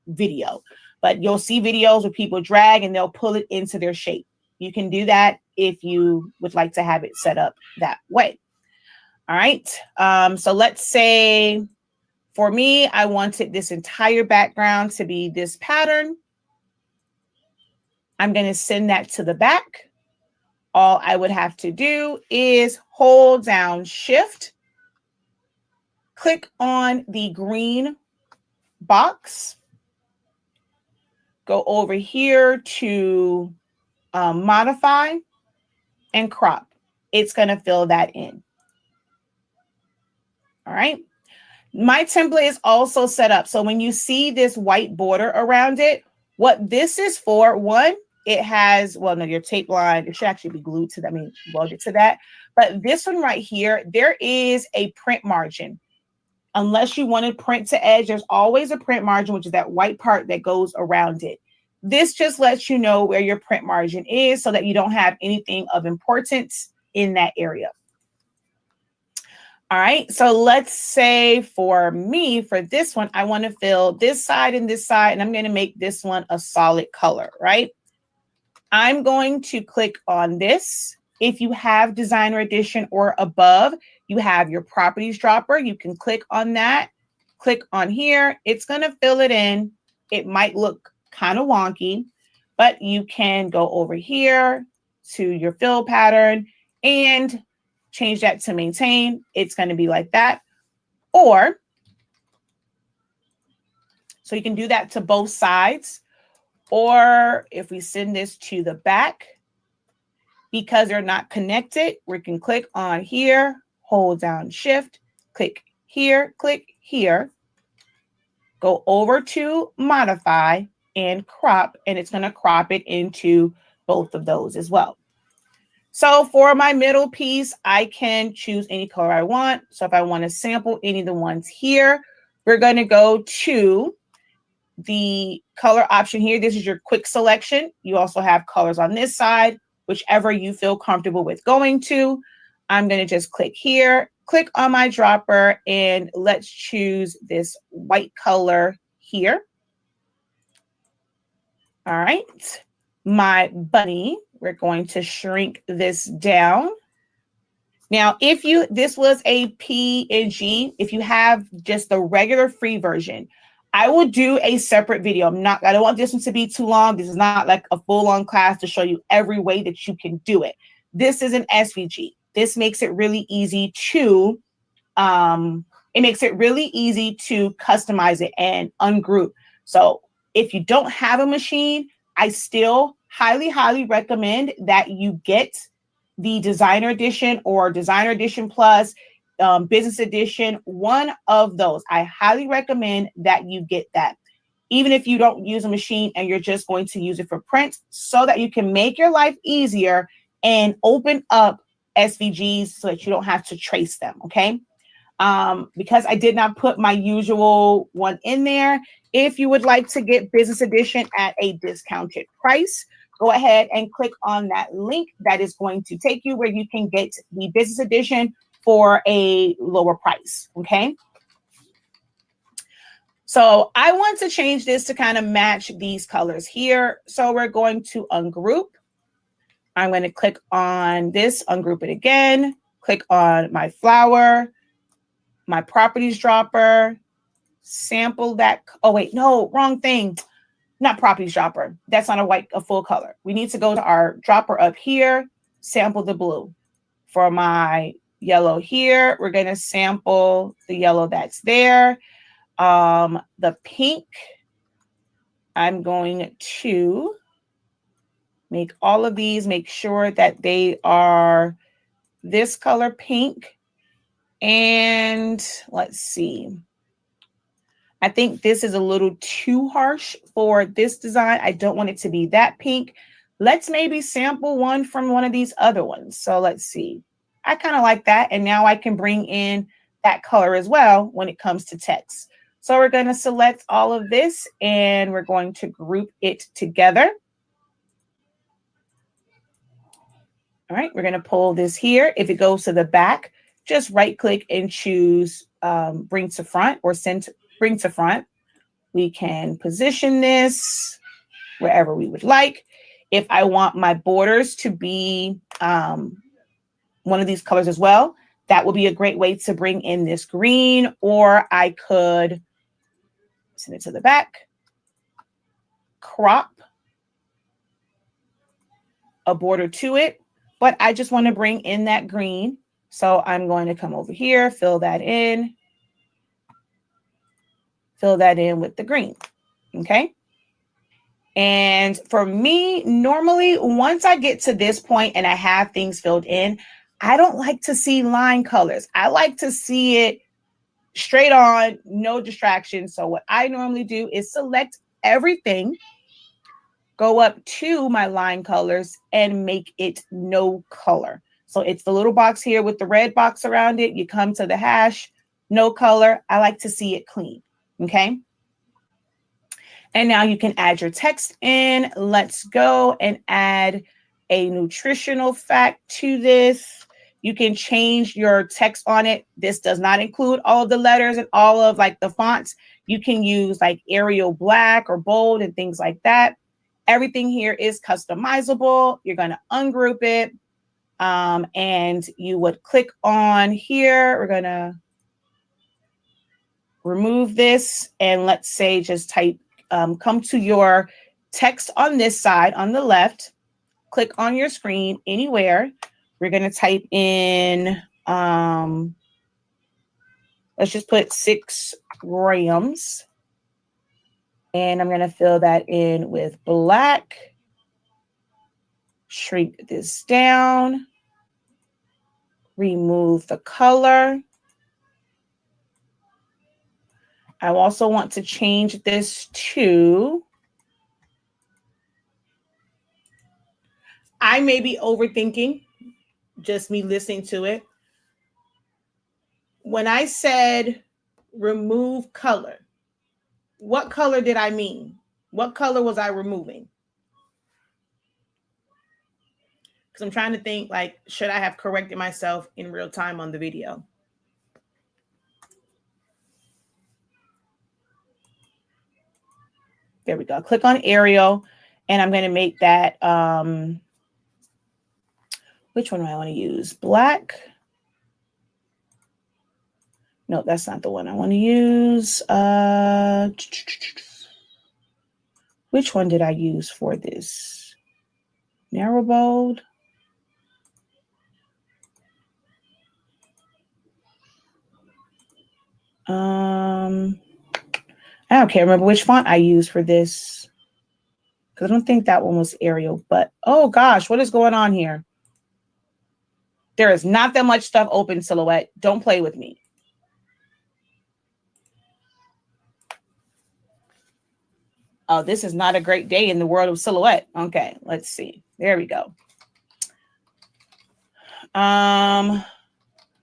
Speaker 1: video, but you'll see videos where people drag and they'll pull it into their shape. You can do that if you would like to have it set up that way. All right. So let's say for me, I wanted this entire background to be this pattern. I'm going to send that to the back. All I would have to do is hold down Shift, click on the green box, go over here to modify and crop. It's going to fill that in. All right. My template is also set up. So when you see this white border around it, what this is for, one, it has, well, no, your tape line, it should actually be glued to that, welded to that. But this one right here, there is a print margin. Unless you want to print to edge, there's always a print margin, which is that white part that goes around it. This just lets you know where your print margin is so that you don't have anything of importance in that area. All right, so let's say for me, for this one, I want to fill this side and this side, and I'm going to make this one a solid color, right? I'm going to click on this. If you have Designer Edition or above, you have your properties dropper. You can click on that, click on here. It's going to fill it in. It might look kind of wonky, but you can go over here to your fill pattern and change that to maintain. It's going to be like that. Or, so you can do that to both sides. Or if we send this to the back, because they're not connected, we can click on here, hold down Shift, click here, go over to modify and crop, and it's going to crop it into both of those as well. So for my middle piece, I can choose any color I want. So if I want to sample any of the ones here, we're going to go to the color option here. This is your quick selection. You also have colors on this side, whichever you feel comfortable with going to. I'm going to just click here, click on my dropper, and let's choose this white color here. All right. My bunny, we're going to shrink this down. Now, if this was a PNG, if you have just the regular free version, I will do a separate video. I don't want this one to be too long. This is not like a full-on class to show you every way that you can do it. This is an SVG. This makes it really easy to, customize it and ungroup. So if you don't have a machine, I still highly, highly recommend that you get the Designer Edition or Designer Edition Plus, Business Edition, one of those. I highly recommend that you get that, even if you don't use a machine and you're just going to use it for print, so that you can make your life easier and open up SVGs so that you don't have to trace them, okay? Because I did not put my usual one in there. If you would like to get Business Edition at a discounted price, go ahead and click on that link that is going to take you where you can get the Business Edition for a lower price, okay? So I want to change this to kind of match these colors here. So we're going to ungroup. I'm going to click on this, ungroup it again, click on my flower, my properties dropper, sample that. Oh, wait, no, wrong thing. Not properties dropper. That's not a full color. We need to go to our dropper up here, sample the blue. For my yellow here, we're going to sample the yellow that's there. The pink, I'm going to make all of these, make sure that they are this color pink. And let's see. I think this is a little too harsh for this design. I don't want it to be that pink. Let's maybe sample one from one of these other ones. So let's see. I kind of like that. And now I can bring in that color as well when it comes to text. So we're going to select all of this and we're going to group it together. All right, we're going to pull this here. If it goes to the back, just right click and choose bring to front or bring to front. We can position this wherever we would like. If I want my borders to be one of these colors as well, that would be a great way to bring in this green, or I could send it to the back, crop a border to it, but I just want to bring in that green. So I'm going to come over here, fill that in with the green, okay? And for me, normally, once I get to this point and I have things filled in, I don't like to see line colors. I like to see it straight on, no distractions. So what I normally do is select everything, go up to my line colors and make it no color. So it's the little box here with the red box around it. You come to the hash, no color. I like to see it clean, okay? And now you can add your text in. Let's go and add a nutritional fact to this. You can change your text on it. This does not include all of the letters and all of like the fonts. You can use like Arial black or bold and things like that. Everything here is customizable. You're going to ungroup it. And you would click on here. We're going to remove this. And let's say just type, come to your text on this side, on the left, click on your screen anywhere. We're going to type in, let's just put 6 grams. And I'm going to fill that in with black. Shrink this down. Remove the color. I also want to change this to, I may be overthinking, just me listening to it. When I said remove color, what color did I mean? What color was I removing? Because I'm trying to think, like, should I have corrected myself in real time on the video? There we go. Click on Arial, and I'm going to make that, which one do I want to use? Black. No, that's not the one I want to use. Which one did I use for this? Narrow bold. I can't remember which font I used for this, because I don't think that one was Arial, but oh gosh, what is going on here? There is not that much stuff open, Silhouette. Don't play with me. Oh, this is not a great day in the world of Silhouette. Okay, let's see. There we go.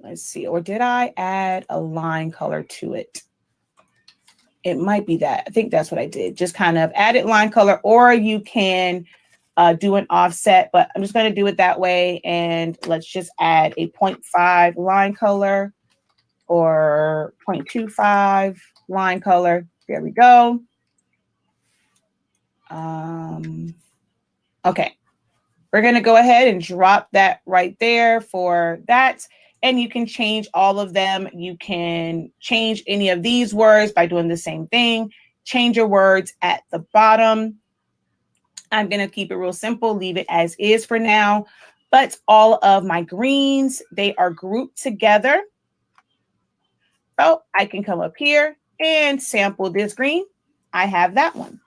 Speaker 1: Let's see. Or did I add a line color to it? It might be that. I think that's what I did. Just kind of added line color, or you can do an offset, but I'm just going to do it that way. And let's just add a 0.5 line color or 0.25 line color. There we go. Okay. We're going to go ahead and drop that right there for that. And you can change all of them. You can change any of these words by doing the same thing. Change your words at the bottom. I'm going to keep it real simple, leave it as is for now. But all of my greens, they are grouped together. So I can come up here and sample this green. I have that one.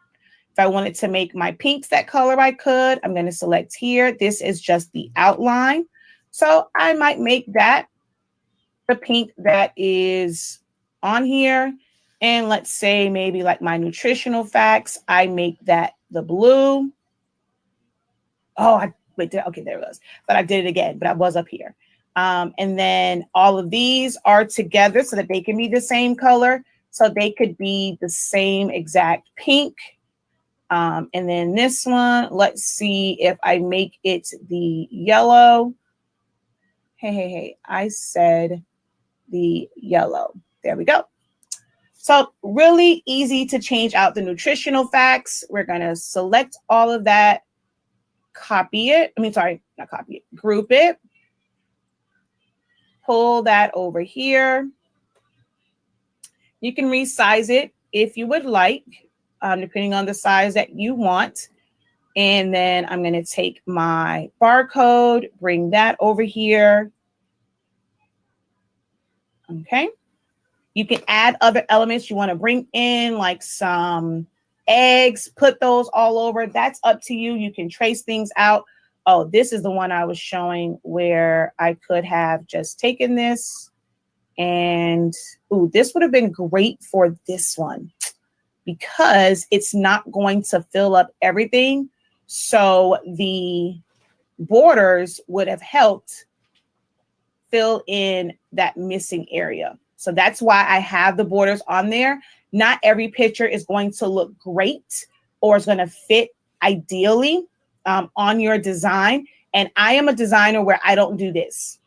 Speaker 1: If I wanted to make my pinks that color, I could. I'm going to select here. This is just the outline. So I might make that the pink that is on here. And let's say maybe like my nutritional facts, I make that the blue. Oh, okay, there it was. But I did it again, but I was up here. And then all of these are together so that they can be the same color. So they could be the same exact pink. And then this one, let's see if I make it the yellow. Hey, I said the yellow. There we go. So really easy to change out the nutritional facts. We're going to select all of that, copy it. Not copy it, group it. Pull that over here. You can resize it if you would like, depending on the size that you want. And then I'm going to take my barcode, bring that over here. Okay. You can add other elements you want to bring in, like some eggs, put those all over. That's up to you. You can trace things out. Oh, this is the one I was showing where I could have just taken this and, ooh, this would have been great for this one because it's not going to fill up everything. So the borders would have helped fill in that missing area. So that's why I have the borders on there. Not every picture is going to look great or is going to fit ideally on your design. And I am a designer where I don't do this.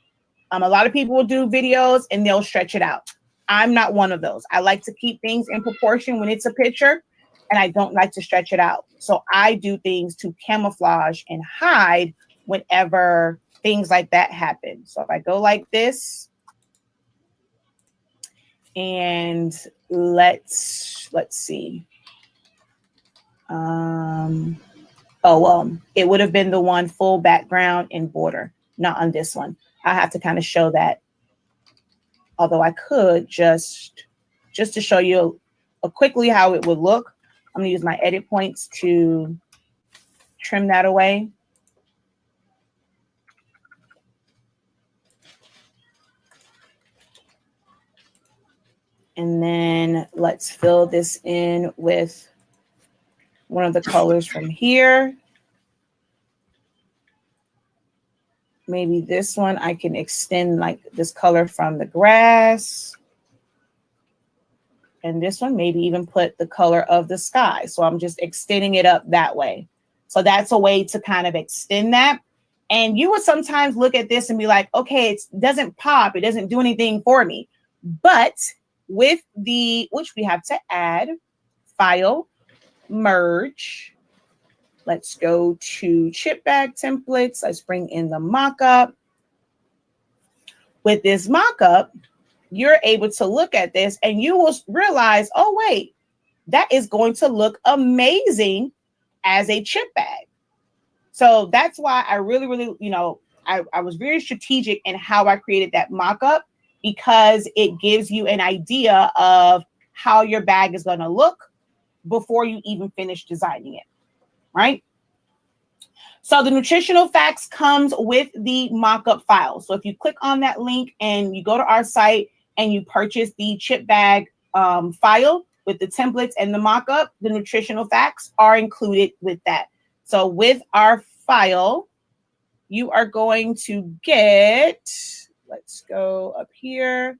Speaker 1: A lot of people will do videos and they'll stretch it out. I'm not one of those. I like to keep things in proportion when it's a picture and I don't like to stretch it out. So I do things to camouflage and hide whenever things like that happen. So if I go like this, and let's see. It would have been the one full background and border, not on this one. I have to kind of show that. Although I could just to show you quickly how it would look. I'm gonna use my edit points to trim that away. And then let's fill this in with one of the colors from here. Maybe this one, I can extend like this color from the grass. And this one, maybe even put the color of the sky. So I'm just extending it up that way. So that's a way to kind of extend that. And you would sometimes look at this and be like, okay, it doesn't pop. It doesn't do anything for me. But with which we have to add, file, merge. Let's go to chip bag templates. Let's bring in the mockup. With this mockup, you're able to look at this and you will realize, oh, wait, that is going to look amazing as a chip bag. So that's why I really, really, I was very strategic in how I created that mock-up, because it gives you an idea of how your bag is going to look before you even finish designing it, right? So the nutritional facts comes with the mock-up file. So if you click on that link and you go to our site and you purchase the chip bag file with the templates and the mock-up, the nutritional facts are included with that. So with our file, you are going to get, let's go up here,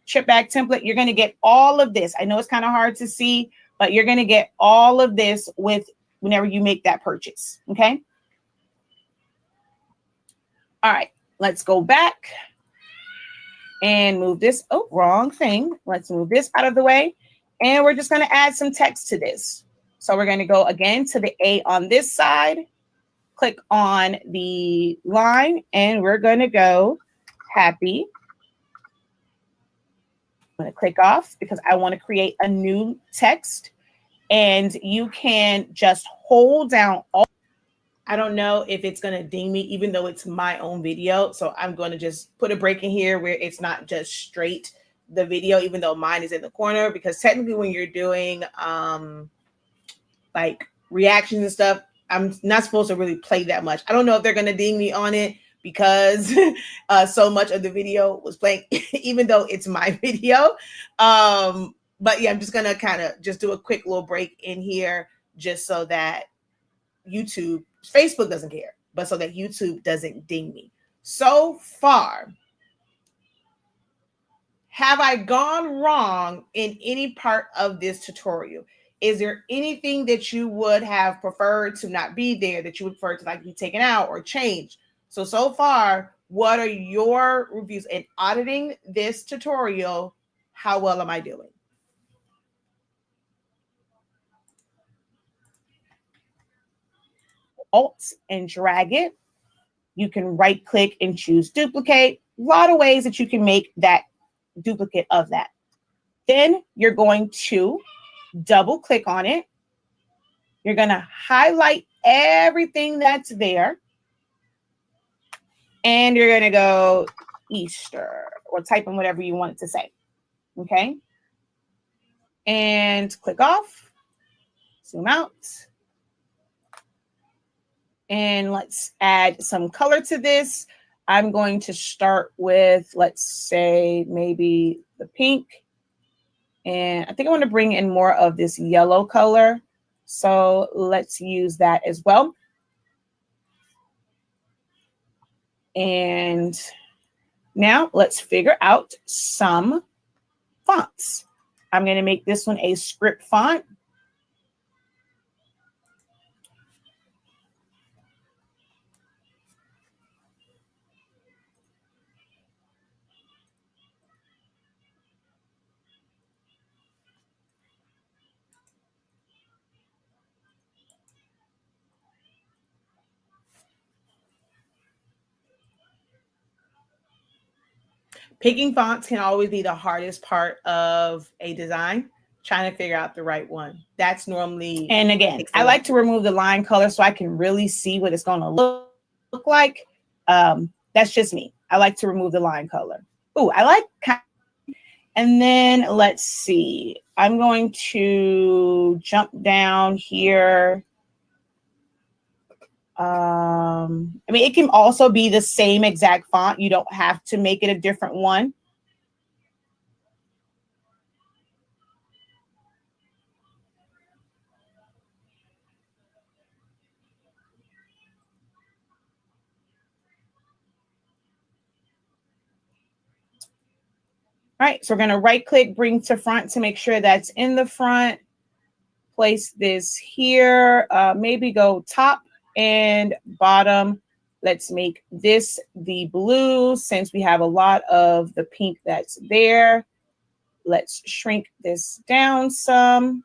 Speaker 1: chip bag template. You're going to get all of this. I know it's kind of hard to see, but you're going to get all of this with whenever you make that purchase. Okay. All right, let's go back and move this. Oh, wrong thing. Let's move this out of the way. And we're just going to add some text to this. So we're going to go again to the A on this side, click on the line, and we're going to go happy. I'm going to click off because I want to create a new text. And you can just hold down all. I don't know if it's going to ding me, even though it's my own video. So I'm going to just put a break in here where it's not just straight the video, even though mine is in the corner, because technically when you're doing like reactions and stuff, I'm not supposed to really play that much. I don't know if they're going to ding me on it because so much of the video was playing, even though it's my video. But yeah, I'm just going to kind of just do a quick little break in here just so that Facebook doesn't care, but so that YouTube doesn't ding me. So far, have I gone wrong in any part of this tutorial? Is there anything that you would have preferred to not be there, that you would prefer to like be taken out or changed? So far, what are your reviews in auditing this tutorial? How well am I doing? Alt and drag it. You can right click and choose duplicate. A lot of ways that you can make that duplicate of that. Then you're going to double click on it. You're going to highlight everything that's there. And you're going to go Easter or type in whatever you want it to say. Okay. And click off. Zoom out. And let's add some color to this. I'm going to start with, let's say, maybe the pink. And I think I want to bring in more of this yellow color. So let's use that as well. And now let's figure out some fonts. I'm going to make this one a script font. Picking fonts can always be the hardest part of a design, trying to figure out the right one. That's normally, and again, I like to remove the line color so I can really see what it's going to look like. That's just me. I like to remove the line color. Oh, I like, and then let's see. I'm going to jump down here. I mean, it can also be the same exact font. You don't have to make it a different one. All right, so we're going to right click, bring to front to make sure that's in the front. Place this here, maybe go top and bottom. Let's make this the blue since we have a lot of the pink that's there. Let's shrink this down some.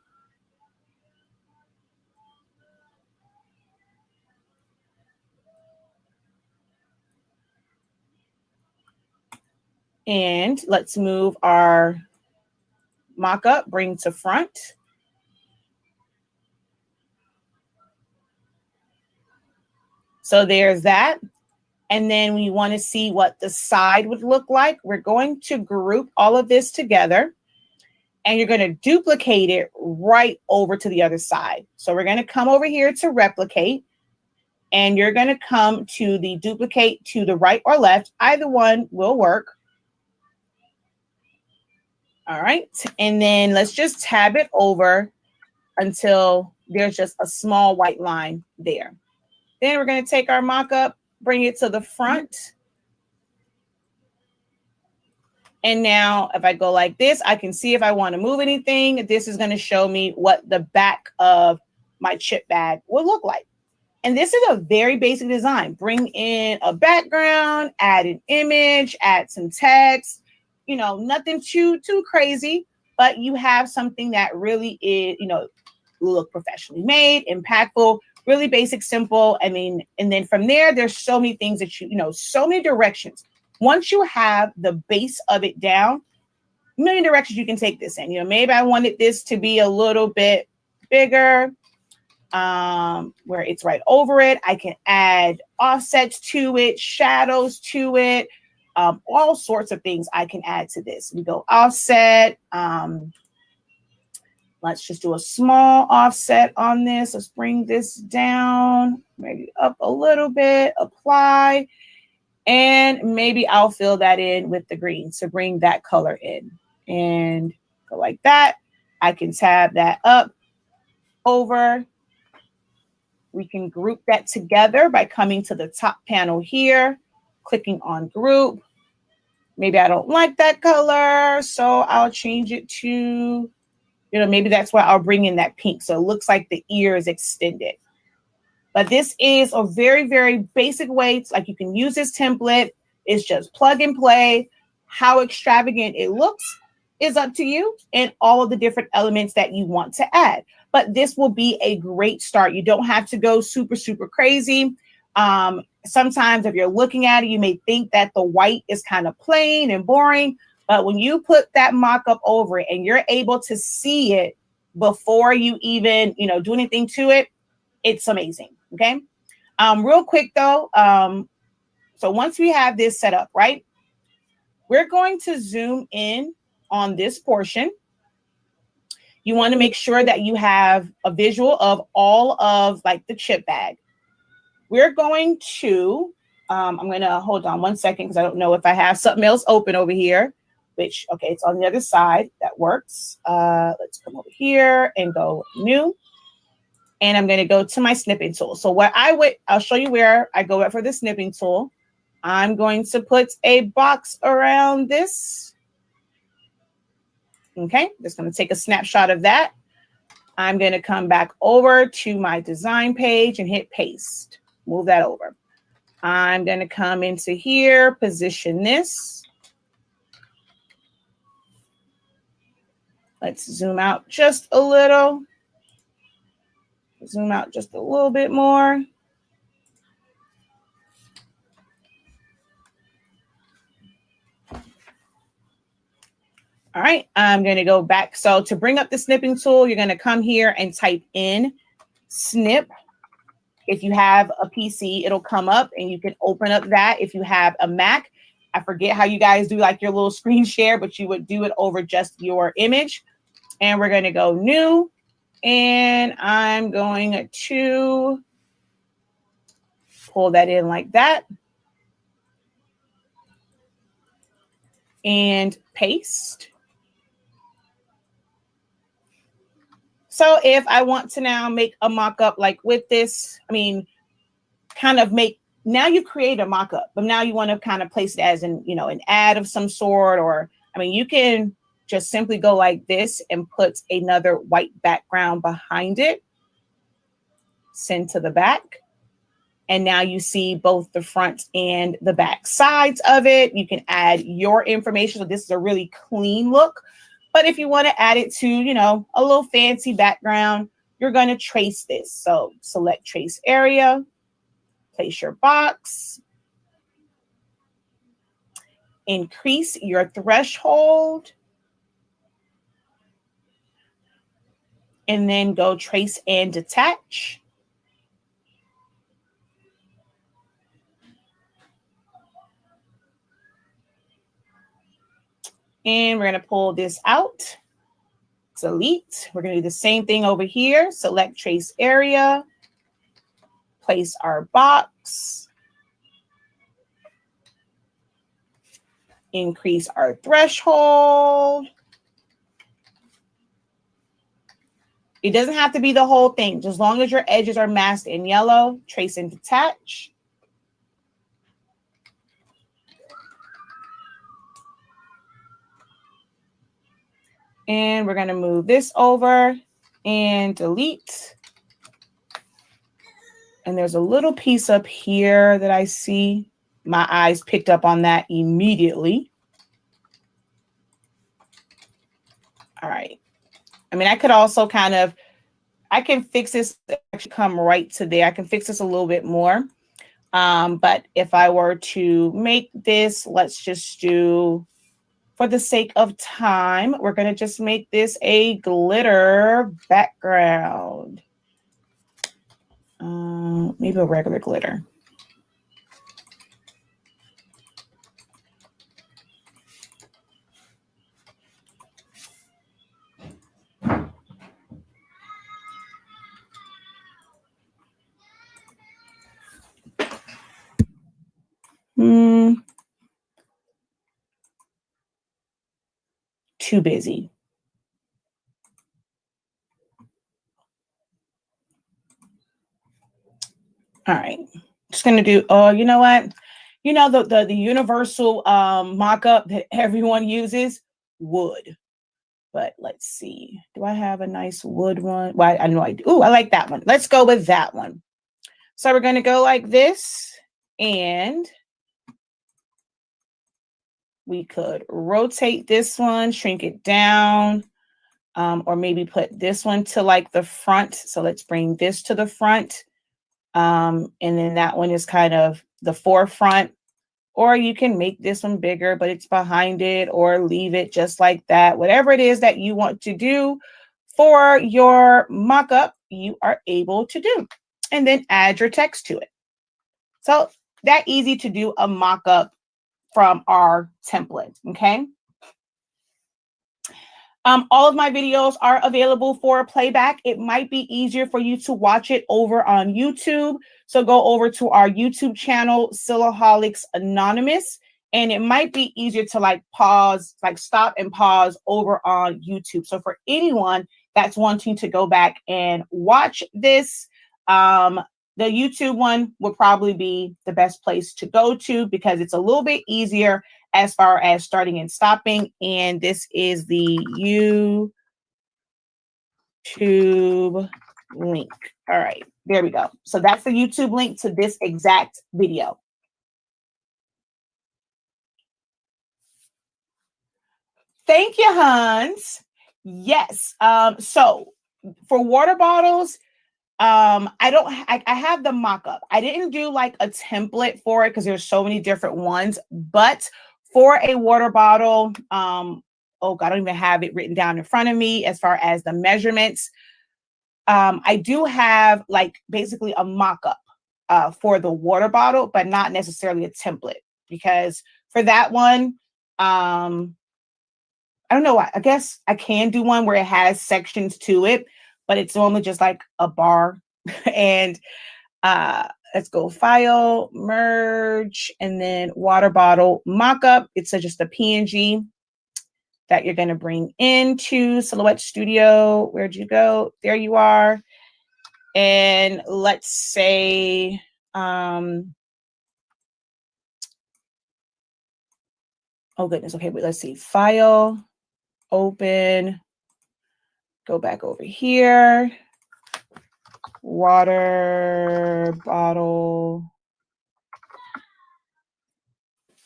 Speaker 1: And let's move our mock-up, bring to front. So there's that. And then we want to see what the side would look like. We're going to group all of this together, and you're going to duplicate it right over to the other side. So we're going to come over here to replicate, and you're going to come to the duplicate to the right or left. Either one will work. All right. And then let's just tab it over until there's just a small white line there. Then we're going to take our mock-up, bring it to the front. And now if I go like this, I can see if I want to move anything. This is going to show me what the back of my chip bag will look like. And this is a very basic design. Bring in a background, add an image, add some text, you know, nothing too crazy, but you have something that really is, you know, look professionally made, impactful, really basic, simple. I mean, and then from there, there's so many things that you know, so many directions. Once you have the base of it down, a million directions you can take this in. You know, maybe I wanted this to be a little bit bigger, where it's right over it. I can add offsets to it, shadows to it, all sorts of things I can add to this. We go offset. Let's just do a small offset on this. Let's bring this down, maybe up a little bit, apply. And maybe I'll fill that in with the green to bring that color in and go like that. I can tab that up over. We can group that together by coming to the top panel here, clicking on group. Maybe I don't like that color, so I'll change it to, you know, maybe that's why I'll bring in that pink. So it looks like the ear is extended. But this is a very, very basic way. It's like you can use this template. It's just plug and play. How extravagant it looks is up to you and all of the different elements that you want to add. But this will be a great start. You don't have to go super, super crazy. Sometimes if you're looking at it, you may think that the white is kind of plain and boring. But when you put that mock-up over it and you're able to see it before you even, you know, do anything to it, it's amazing. Okay. Real quick though. So once we have this set up, right, we're going to zoom in on this portion. You want to make sure that you have a visual of all of like the chip bag. We're going to, I'm going to hold on one second because I don't know if I have something else open over here, which, okay, it's on the other side. That works. Let's come over here and go new. And I'm going to go to my snipping tool. So what I'll show you where I go for the snipping tool. I'm going to put a box around this. Okay, just going to take a snapshot of that. I'm going to come back over to my design page and hit paste. Move that over. I'm going to come into here, position this. Let's zoom out just a little. Zoom out just a little bit more. All right, I'm going to go back. So to bring up the snipping tool, you're going to come here and type in snip. If you have a PC, it'll come up and you can open up that. If you have a Mac, I forget how you guys do like your little screen share, but you would do it over just your image. And we're going to go new. And I'm going to pull that in like that. And paste. So if I want to now make a mock-up like with this, I mean, kind of make, now you create a mock-up, but now you want to kind of place it as an, you know, an ad of some sort, or, I mean, you can just simply go like this and put another white background behind it, send to the back. And now you see both the front and the back sides of it. You can add your information. So this is a really clean look. But if you want to add it to, you know, a little fancy background, you're going to trace this. So select trace area, place your box. increase your threshold, and then go trace and detach. And we're going to pull this out. Delete. We're going to do the same thing over here. Select trace area. Place our box. Increase our threshold. It doesn't have to be the whole thing. Just as long as your edges are masked in yellow, trace and detach. And we're going to move this over and delete. And there's a little piece up here that I see. My eyes picked up on that immediately. All right. I mean, I could also I can fix this, actually come right to there. I can fix this a little bit more. But if I were to make this, let's just do, for the sake of time, we're going to just make this a glitter background. Maybe a regular glitter. Too busy. All right. Just going to do, oh, you know what? You know, the universal mock-up that everyone uses, wood. But let's see. Do I have a nice wood one? Well, I know I do. Ooh, I like that one. Let's go with that one. So we're going to go like this, and we could rotate this one, shrink it down, or maybe put this one to like the front. So let's bring this to the front. And then that one is kind of the forefront. Or you can make this one bigger, but it's behind it, or leave it just like that. Whatever it is that you want to do for your mock-up, you are able to do. And then add your text to it. So that easy to do a mock-up from our template, okay? All of my videos are available for playback. It might be easier for you to watch it over on YouTube. So go over to our YouTube channel, Silaholics Anonymous, and it might be easier to like pause, like stop and pause over on YouTube. So for anyone that's wanting to go back and watch this, the YouTube one will probably be the best place to go to because it's a little bit easier as far as starting and stopping. And this is the YouTube link. All right, there we go. So that's the YouTube link to this exact video. Thank you, Hans. Yes. So for water bottles, I have the mock-up. I didn't do like a template for it because there's so many different ones, but for a water bottle, oh God, I don't even have it written down in front of me as far as the measurements. I do have like basically a mock-up for the water bottle, but not necessarily a template, because for that one, I don't know. I guess I can do one where it has sections to it, but it's normally just like a bar. And let's go file, merge, and then water bottle mock-up. It's just a PNG that you're going to bring into Silhouette Studio. Where'd you go? There you are. And let's say, oh goodness. Okay, but let's see. File, open, go back over here. Water bottle.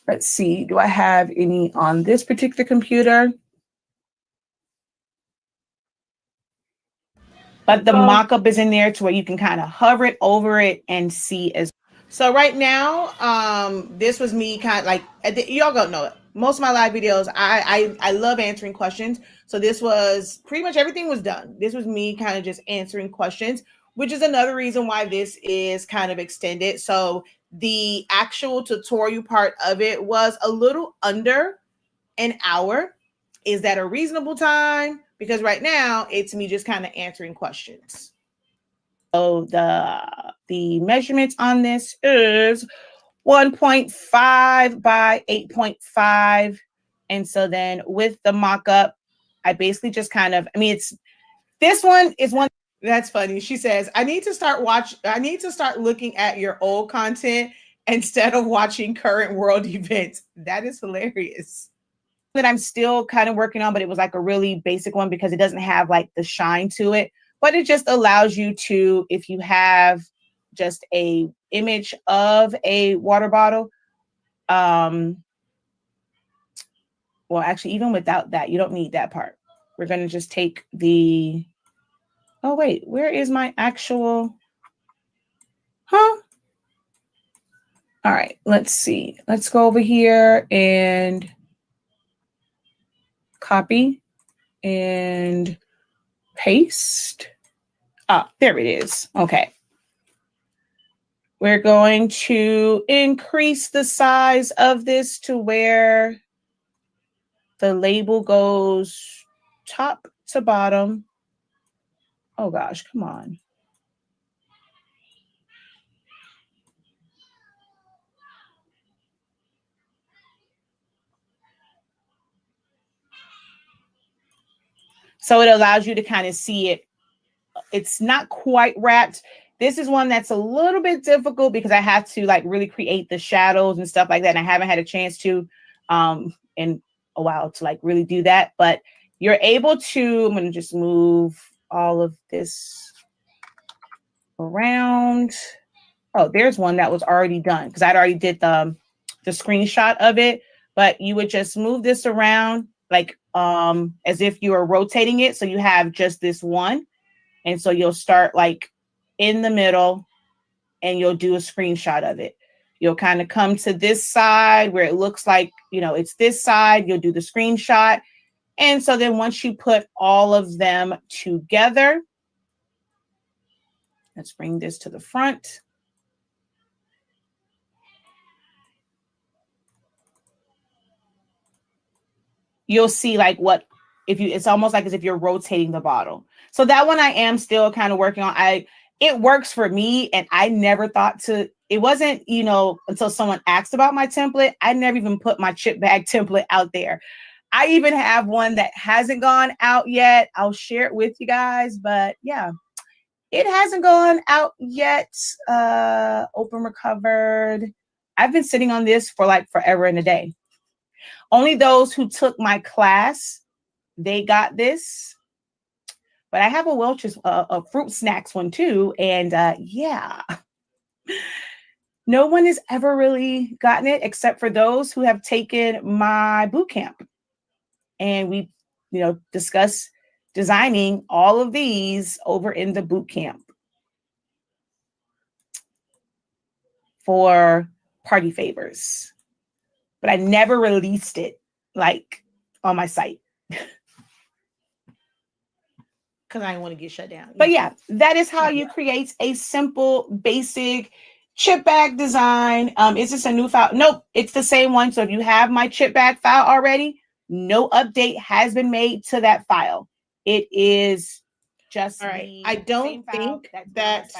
Speaker 1: Let's see. Do I have any on this particular computer? But the mock-up is in there to where you can kind of hover it over it and see as. So right now, this was me kind of like, y'all gonna know it. most of my live videos, I love answering questions. So this was pretty much everything was done. This was me kind of just answering questions, which is another reason why this is kind of extended. So the actual tutorial part of it was a little under an hour. Is that a reasonable time? Because right now it's me just kind of answering questions. So the measurements on this is 1.5 by 8.5. And so then with the mock-up, I basically just kind of, this one is one. That's funny. She says, I need to start looking at your old content instead of watching current world events. That is hilarious. That I'm still kind of working on, but it was like a really basic one because it doesn't have like the shine to it, but it just allows you to, if you have just a image of a water bottle, well, actually, even without that, you don't need that part. We're going to just take the, oh wait, where is my actual, all right, let's see. Let's go over here and copy and paste. Ah, there it is. Okay. We're going to increase the size of this to where the label goes top to bottom. Oh gosh, come on. So it allows you to kind of see it. It's not quite wrapped. This is one that's a little bit difficult because I have to like really create the shadows and stuff like that. And I haven't had a chance to in a while to like really do that. But you're able to, I'm going to just move all of this around. Oh, there's one that was already done because I'd already did the screenshot of it. But you would just move this around like as if you are rotating it. So you have just this one. And so you'll start like in the middle and you'll do a screenshot of it. You'll kind of come to this side where it looks like, it's this side. You'll do the screenshot. And so then once you put all of them together, let's bring this to the front. You'll see like it's almost like as if you're rotating the bottle. So that one I am still kind of working on. It works for me. And I never thought it wasn't, until someone asked about my template, I never even put my chip bag template out there. I even have one that hasn't gone out yet. I'll share it with you guys, but yeah, it hasn't gone out yet. Open recovered. I've been sitting on this for like forever and a day. Only those who took my class, they got this. But I have a Welch's a fruit snacks one too. And yeah, no one has ever really gotten it except for those who have taken my boot camp. And we, discuss designing all of these over in the boot camp for party favors. But I never released it like on my site. Because I don't want to get shut down. But yeah, that is how you create a simple, basic chip bag design. Is this a new file? Nope, it's the same one. So if you have my chip bag file already, no update has been made to that file. It is just all right. I don't think that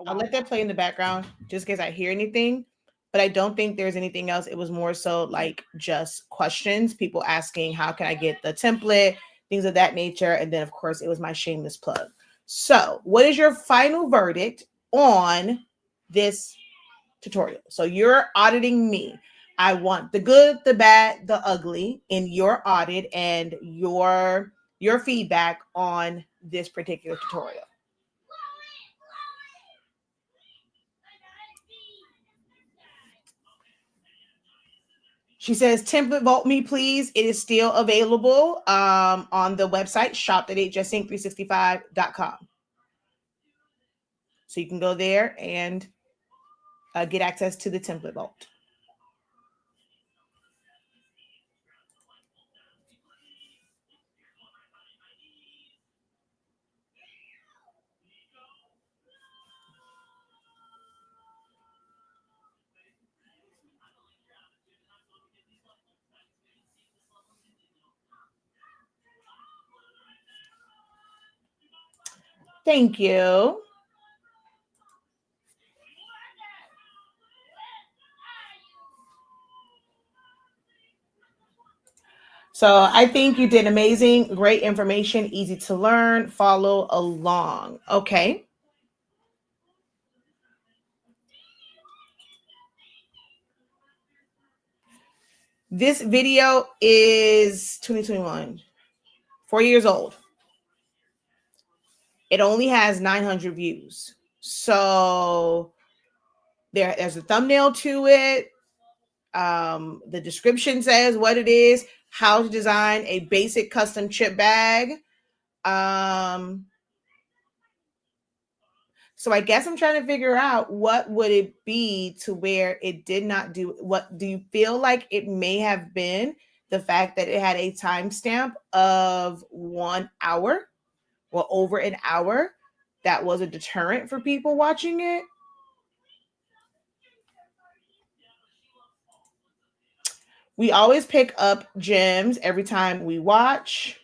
Speaker 1: I'll let that play in the background just in case I hear anything. But I don't think there's anything else. It was more so like just questions, people asking, how can I get the template? Things of that nature. And then, of course, it was my shameless plug. So what is your final verdict on this tutorial? So you're auditing me. I want the good, the bad, the ugly in your audit and your feedback on this particular tutorial. She says, template vault me, please. It is still available on the website, shop.hsync365.com. So you can go there and get access to the template vault. Thank you. So I think you did amazing. Great information, easy to learn. Follow along. Okay. This video is 2021, 4 years old. It only has 900 views. So there's a thumbnail to it. The description says what it is, how to design a basic custom chip bag. So I guess I'm trying to figure out what would it be to where it did not do. What do you feel like it may have been? The fact that it had a timestamp of 1 hour, well, over an hour, that was a deterrent for people watching it. We always pick up gems every time we watch.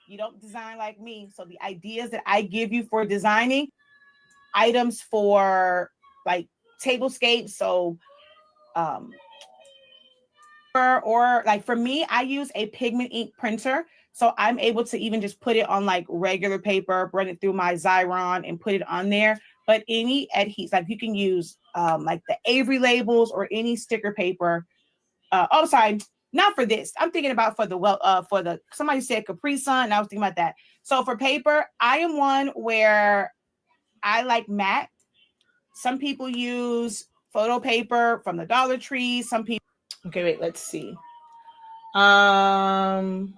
Speaker 1: You don't design like me. So the ideas that I give you for designing items for like tablescapes. So um or like for me, I use a pigment ink printer. So I'm able to even just put it on like regular paper, run it through my Xyron and put it on there. But any adhesive, like you can use like the Avery labels or any sticker paper. Oh, sorry, not for this. I'm thinking about for the somebody said Capri Sun, and I was thinking about that. So for paper, I am one where I like matte. Some people use photo paper from the Dollar Tree. Some people. Okay, wait. Let's see. Um,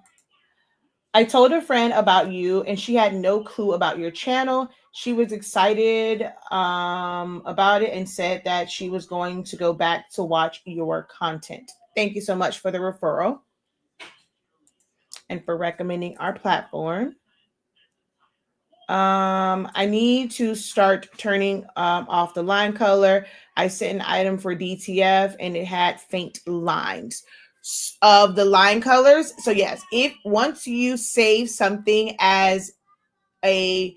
Speaker 1: I told a friend about you, and she had no clue about your channel. She was excited about it and said that she was going to go back to watch your content. Thank you so much for the referral and for recommending our platform. I need to start turning off the line color. I sent an item for DTF and it had faint lines of the line colors. So yes, if once you save something as a,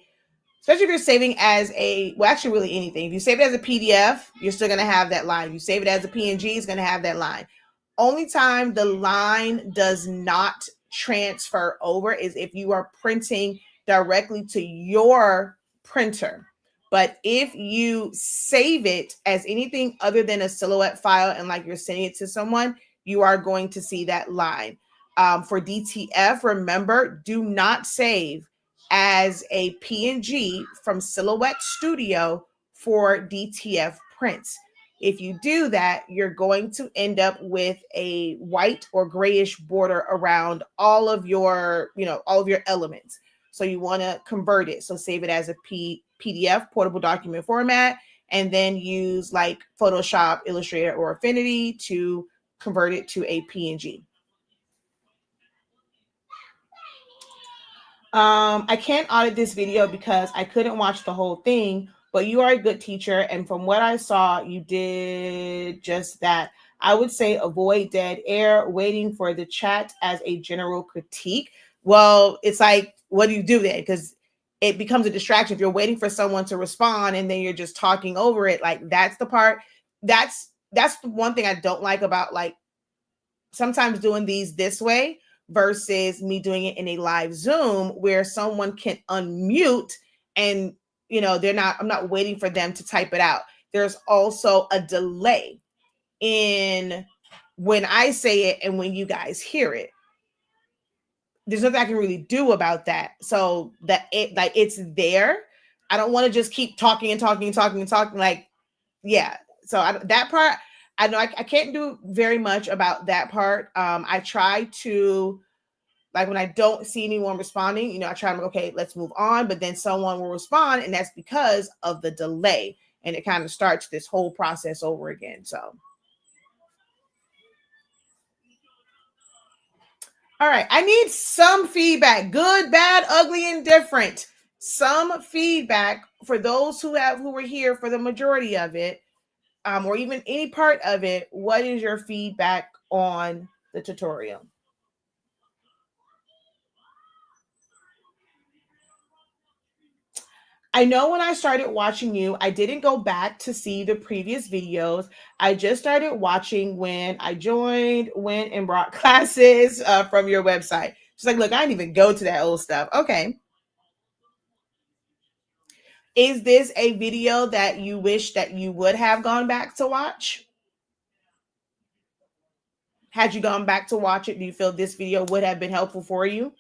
Speaker 1: especially if you're saving as a, well, actually really anything, if you save it as a PDF, you're still going to have that line. If you save it as a PNG, it's going to have that line. Only time the line does not transfer over is if you are printing directly to your printer. But if you save it as anything other than a silhouette file and like you're sending it to someone, you are going to see that line. For DTF, remember, do not save as a PNG from Silhouette Studio for DTF prints. If you do that, you're going to end up with a white or grayish border around all of your, all of your elements. So you want to convert it. So save it as a PDF, portable document format, and then use like Photoshop, Illustrator, or Affinity to convert it to a PNG. I can't audit this video because I couldn't watch the whole thing, but you are a good teacher. And from what I saw, you did just that. I would say avoid dead air, waiting for the chat as a general critique. Well, it's like, what do you do then? Because it becomes a distraction. If you're waiting for someone to respond and then you're just talking over it, like that's the part. That's the one thing I don't like about like sometimes doing these this way versus me doing it in a live Zoom where someone can unmute and I'm not waiting for them to type it out. There's also a delay in when I say it and when you guys hear it. There's nothing I can really do about that. So that it's there. I don't want to just keep talking and talking and talking and talking. Like, yeah. So that part, I know I can't do very much about that part. I try to, like, when I don't see anyone responding, I try to, okay, let's move on. But then someone will respond, and that's because of the delay. And it kind of starts this whole process over again. So, all right, I need some feedback, good, bad, ugly, indifferent. Some feedback for those who were here for the majority of it, or even any part of it. What is your feedback on the tutorial? I know when I started watching you, I didn't go back to see the previous videos. I just started watching when I joined, went and brought classes from your website. She's like, look, I didn't even go to that old stuff. Okay. Is this a video that you wish that you would have gone back to watch? Had you gone back to watch it, do you feel this video would have been helpful for you?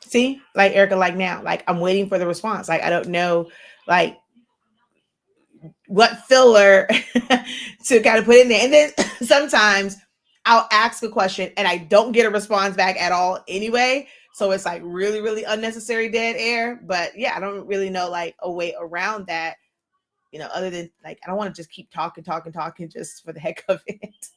Speaker 1: See, like Erica, like now, like I'm waiting for the response. Like I don't know, like what filler to kind of put in there. And then sometimes I'll ask a question and I don't get a response back at all anyway. So it's like really, really unnecessary dead air. But yeah, I don't really know like a way around that, other than like I don't want to just keep talking just for the heck of it.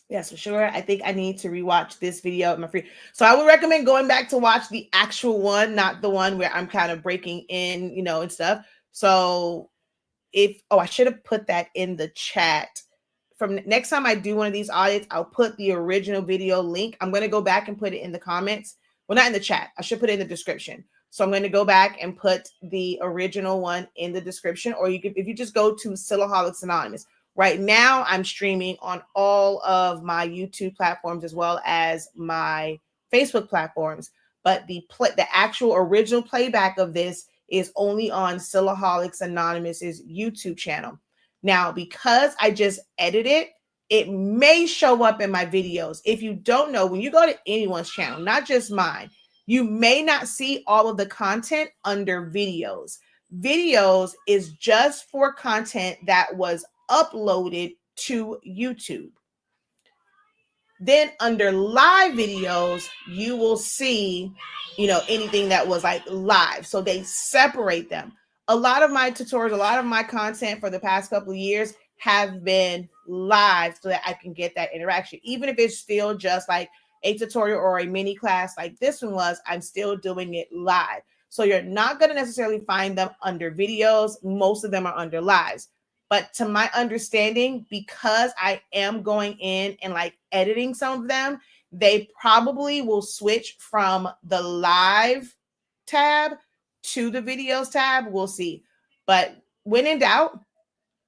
Speaker 1: Yes, for sure. I think I need to rewatch this video at my free. So I would recommend going back to watch the actual one, not the one where I'm kind of breaking in, and stuff. So I should have put that in the chat. From next time I do one of these audits, I'll put the original video link. I'm going to go back and put it in the comments. Well, not in the chat. I should put it in the description. So I'm going to go back and put the original one in the description, or you could, if you just go to Silaholics Anonymous. Right now, I'm streaming on all of my YouTube platforms as well as my Facebook platforms. But the actual original playback of this is only on Silaholics Anonymous's YouTube channel. Now, because I just edit it, it may show up in my videos. If you don't know, when you go to anyone's channel, not just mine, you may not see all of the content under videos. Videos is just for content that was uploaded to YouTube. Then under live videos, you will see, anything that was like live. So they separate them. A lot of my tutorials, a lot of my content for the past couple of years have been live so that I can get that interaction. Even if it's still just like a tutorial or a mini class like this one was, I'm still doing it live. So you're not going to necessarily find them under videos. Most of them are under lives. But to my understanding, because I am going in and like editing some of them, they probably will switch from the live tab to the videos tab. We'll see. But when in doubt,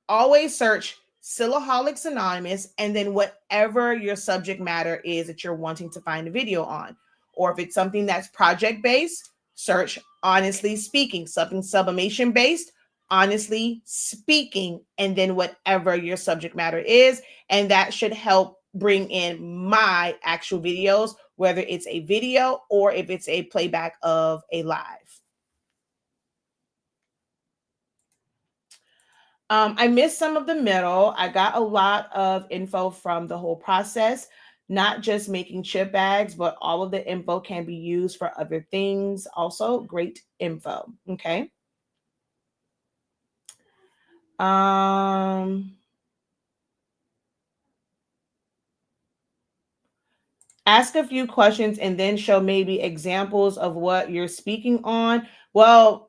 Speaker 1: always search Silaholics Anonymous and then whatever your subject matter is that you're wanting to find a video on. Or if it's something that's project based, search Honestly Speaking. Something sublimation based, Honestly Speaking, and then whatever your subject matter is. And that should help bring in my actual videos, whether it's a video or if it's a playback of a live. I missed some of the middle. I got a lot of info from the whole process, not just making chip bags, but all of the info can be used for other things. Also, great info. Okay. Ask a few questions and then show maybe examples of what you're speaking on. Well,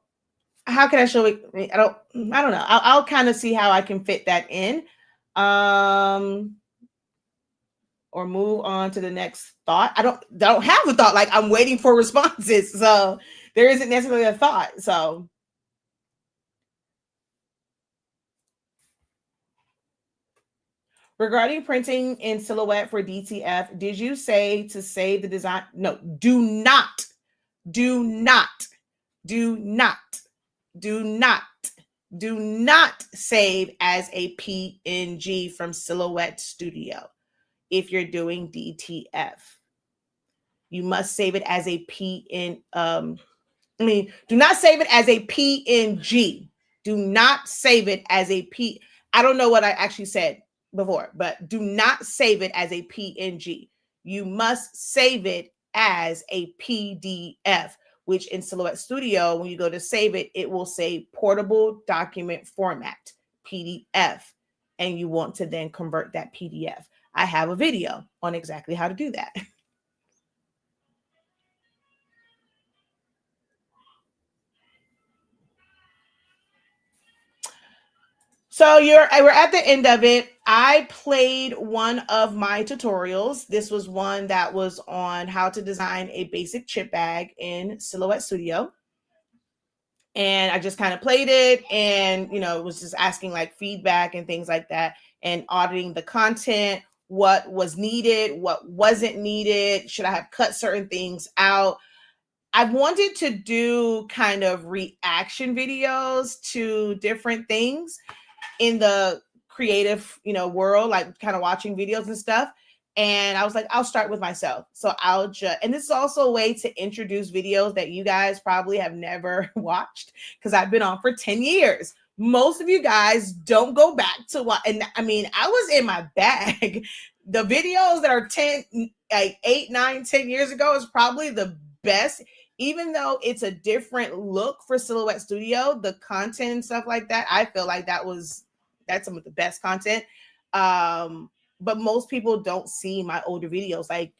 Speaker 1: how can I show it? I don't know. I'll kind of see how I can fit that in. Or move on to the next thought. I don't have a thought. Like I'm waiting for responses. So there isn't necessarily a thought. So regarding printing in Silhouette for DTF, did you say to save the design? No, do not Do not, do not, do not, do not save as a PNG from Silhouette Studio if you're doing DTF. You must save it as a do not save it as a PNG. Do not save it as a P. I don't know what I actually said before, but do not save it as a PNG. You must save it as a PDF, which in Silhouette Studio, when you go to save it, it will say portable document format, PDF, and you want to then convert that PDF. I have a video on exactly how to do that. So we're at the end of it. I played one of my tutorials. This was one that was on how to design a basic chip bag in Silhouette Studio. And I just kind of played it and, was just asking like feedback and things like that and auditing the content, what was needed, what wasn't needed. Should I have cut certain things out? I wanted to do kind of reaction videos to different things in the creative, world, like kind of watching videos and stuff. And I was like, I'll start with myself. So and this is also a way to introduce videos that you guys probably have never watched because I've been on for 10 years. Most of you guys don't go back to what, and I mean, I was in my bag. The videos that are 10, like 8, 9, 10 years ago is probably the best. Even though it's a different look for Silhouette Studio, the content and stuff like that, I feel like that's some of the best content. But most people don't see my older videos. Like,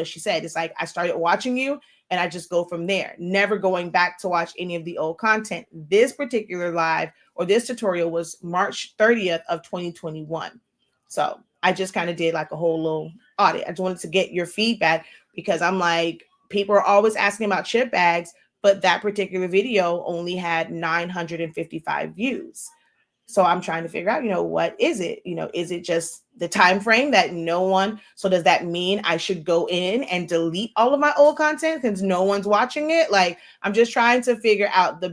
Speaker 1: she said, it's like I started watching you and I just go from there, never going back to watch any of the old content. This particular live or this tutorial was March 30th of 2021. So I just kind of did like a whole little audit. I just wanted to get your feedback because I'm like, people are always asking about chip bags, but that particular video only had 955 views. So I'm trying to figure out, what is it? Is it just the time frame that no one? So does that mean I should go in and delete all of my old content since no one's watching it? Like, I'm just trying to figure out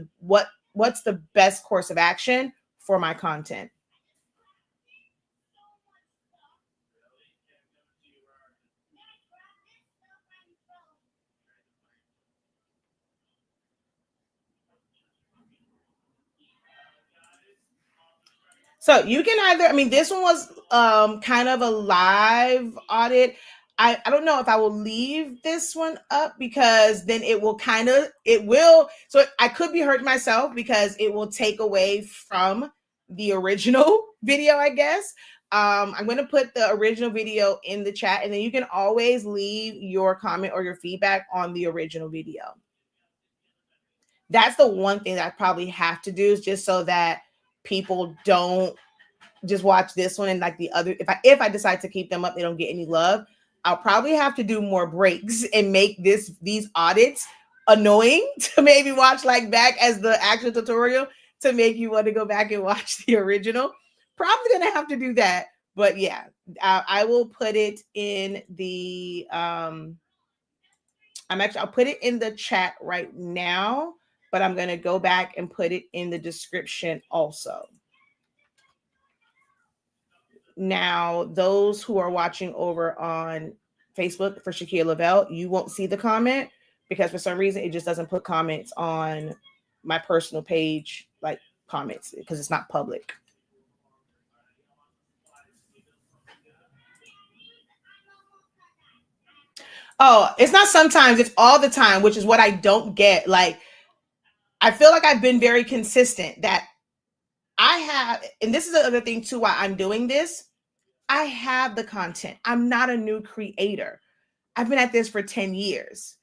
Speaker 1: what's the best course of action for my content. So you can either, this one was kind of a live audit. I don't know if I will leave this one up because then so I could be hurting myself because it will take away from the original video, I guess. I'm going to put the original video in the chat and then you can always leave your comment or your feedback on the original video. That's the one thing that I probably have to do is just so that people don't just watch this one and like the other. If I decide to keep them up, they don't get any love. I'll probably have to do more breaks and make these audits annoying to maybe watch like back as the actual tutorial to make you want to go back and watch the original. Probably gonna have to do that, but yeah, I will put it in the I'll put it in the chat right now, but I'm gonna go back and put it in the description also. Now, those who are watching over on Facebook for Shakia Lavelle, you won't see the comment because for some reason it just doesn't put comments on my personal page, like comments, because it's not public. Oh, it's not sometimes, it's all the time, which is what I don't get. Like, I feel like I've been very consistent that I have, and this is the other thing too, why I'm doing this. I have the content. I'm not a new creator. I've been at this for 10 years.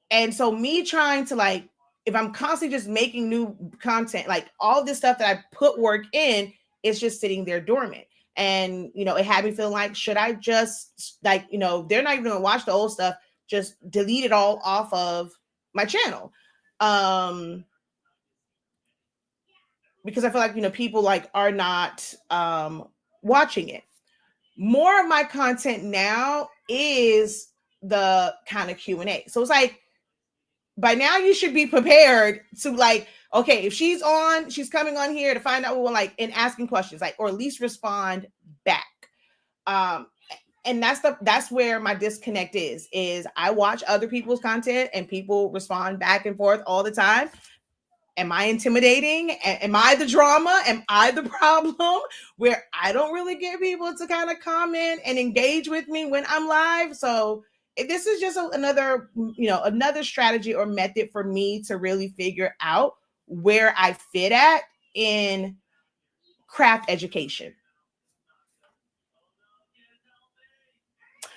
Speaker 1: And so me trying to like, if I'm constantly just making new content, like all this stuff that I put work in, it's just sitting there dormant. And, it had me feeling like, should I just like, they're not even gonna watch the old stuff, just delete it all off of my channel. Because I feel like, people like are not watching it. More of my content now is the kind of Q&A. So it's like, by now you should be prepared to like, okay, if she's on, she's coming on here to find out, like, and asking questions, like, or at least respond back. And that's where my disconnect is I watch other people's content and people respond back and forth all the time. Am I intimidating? Am I the drama? Am I the problem where I don't really get people to kind of comment and engage with me when I'm live? So this is just another strategy or method for me to really figure out where I fit at in craft education.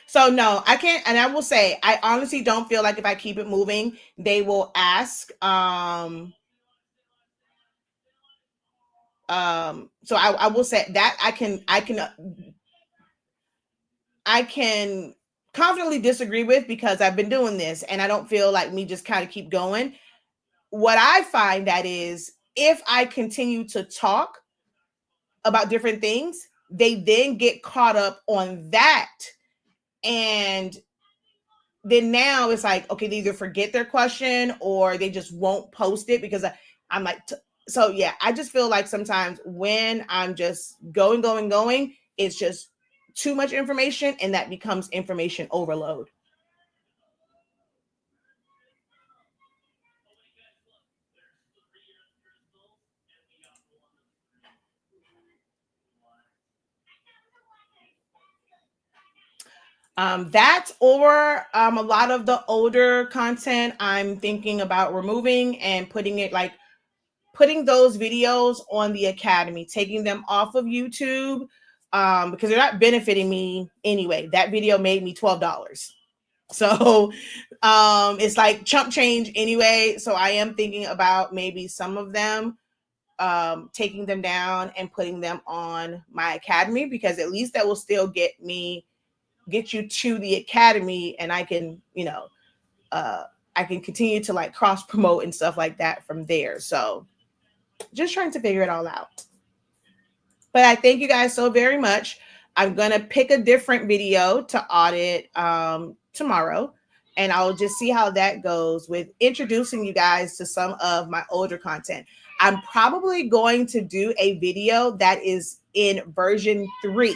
Speaker 1: So no, I can't, and I will say, I honestly don't feel like if I keep it moving, they will ask. So I will say that I can confidently disagree with, because I've been doing this and I don't feel like me just kind of keep going. What I find that is, if I continue to talk about different things, they then get caught up on that. And then now it's like, okay, they either forget their question or they just won't post it, because I'm like, so yeah, I just feel like sometimes when I'm just going, it's just too much information, and that becomes information overload. That, or a lot of the older content I'm thinking about removing and putting those videos on the academy, taking them off of YouTube, because they're not benefiting me anyway. That video made me $12. So it's like chump change anyway. So I am thinking about maybe some of them, taking them down and putting them on my academy, because at least that will still get you to the academy, and I can, I can continue to like cross promote and stuff like that from there. So just trying to figure it all out. But I thank you guys so very much. I'm going to pick a different video to audit tomorrow, and I'll just see how that goes with introducing you guys to some of my older content. I'm probably going to do a video that is in version 3,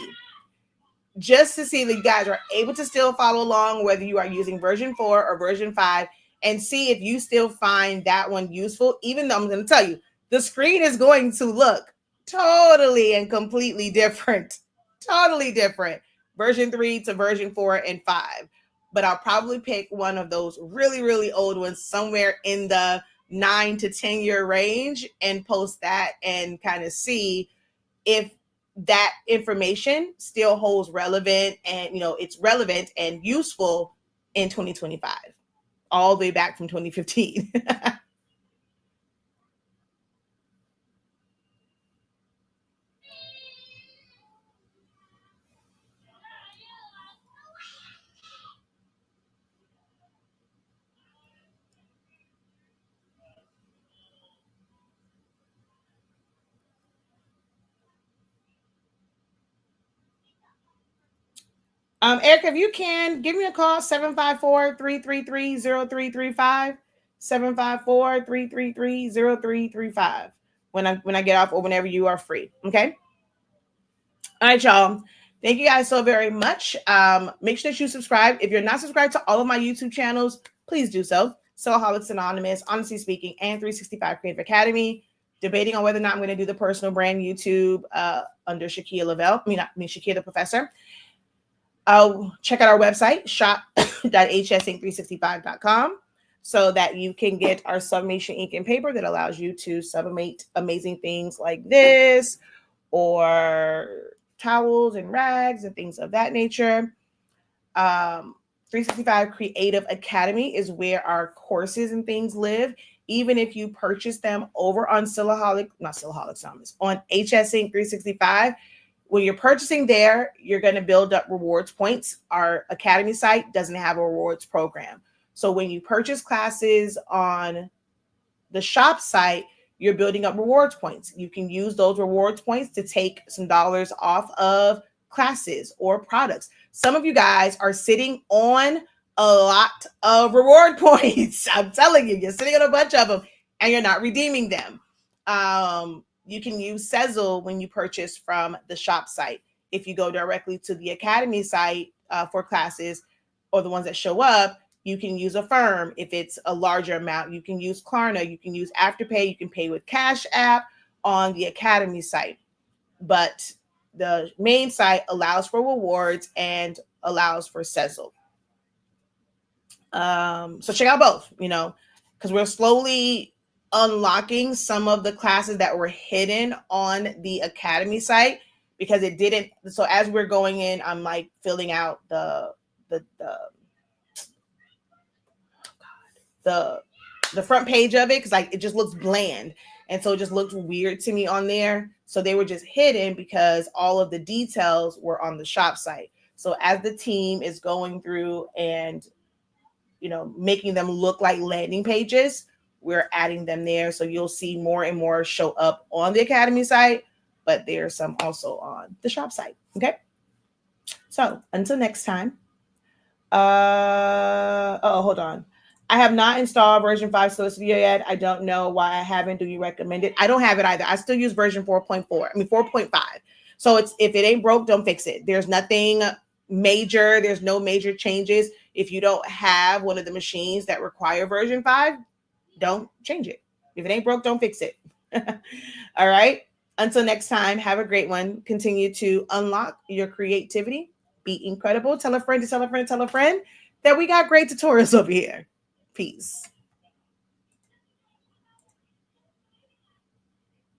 Speaker 1: just to see that you guys are able to still follow along, whether you are using version 4 or version 5, and see if you still find that one useful, even though I'm going to tell you, the screen is going to look totally and completely different. Totally different. Version 3 to version 4 and 5. But I'll probably pick one of those really, really old ones somewhere in the 9 to 10 year range and post that and kind of see if that information still holds relevant, and it's relevant and useful in 2025, all the way back from 2015. Erica, if you can, give me a call, 754-333-0335, 754-333-0335, when I get off, or whenever you are free. Okay. All right, y'all. Thank you guys so very much. Make sure that you subscribe. If you're not subscribed to all of my YouTube channels, please do so. Soloholics Anonymous, Honestly Speaking, and 365 Creative Academy. Debating on whether or not I'm going to do the personal brand YouTube under Shakia Lavelle. Shakia the Professor. Check out our website, shop.hsinc365.com, so that you can get our sublimation ink and paper that allows you to sublimate amazing things like this, or towels and rags and things of that nature. 365 Creative Academy is where our courses and things live. Even if you purchase them over on on HS Inc 365, when you're purchasing there, you're going to build up rewards points. Our academy site doesn't have a rewards program. So when you purchase classes on the shop site, you're building up rewards points. You can use those rewards points to take some dollars off of classes or products. Some of you guys are sitting on a lot of reward points. I'm telling you, you're sitting on a bunch of them and you're not redeeming them. You can use Sezzle when you purchase from the shop site. If you go directly to the Academy site for classes or the ones that show up, you can use Affirm. If it's a larger amount, you can use Klarna, you can use Afterpay, you can pay with Cash App on the Academy site. But the main site allows for rewards and allows for Sezzle. So check out both, because we're slowly unlocking some of the classes that were hidden on the Academy site because it didn't. So as we're going in, I'm like filling out the front page of it because like it just looks bland, and so it just looked weird to me on there. So they were just hidden because all of the details were on the shop site. So as the team is going through and making them look like landing pages, we're adding them there. So you'll see more and more show up on the Academy site, but there's some also on the shop site. Okay. So until next time. Hold on. I have not installed version 5 Solar Studio yet. I don't know why I haven't. Do you recommend it? I don't have it either. I still use version 4.5. So if it ain't broke, don't fix it. There's nothing major. There's no major changes. If you don't have one of the machines that require version 5, don't change it. If it ain't broke, don't fix it. All right. Until next time, have a great one. Continue to unlock your creativity. Be incredible. Tell a friend to tell a friend, tell a friend that we got great tutorials over here. Peace.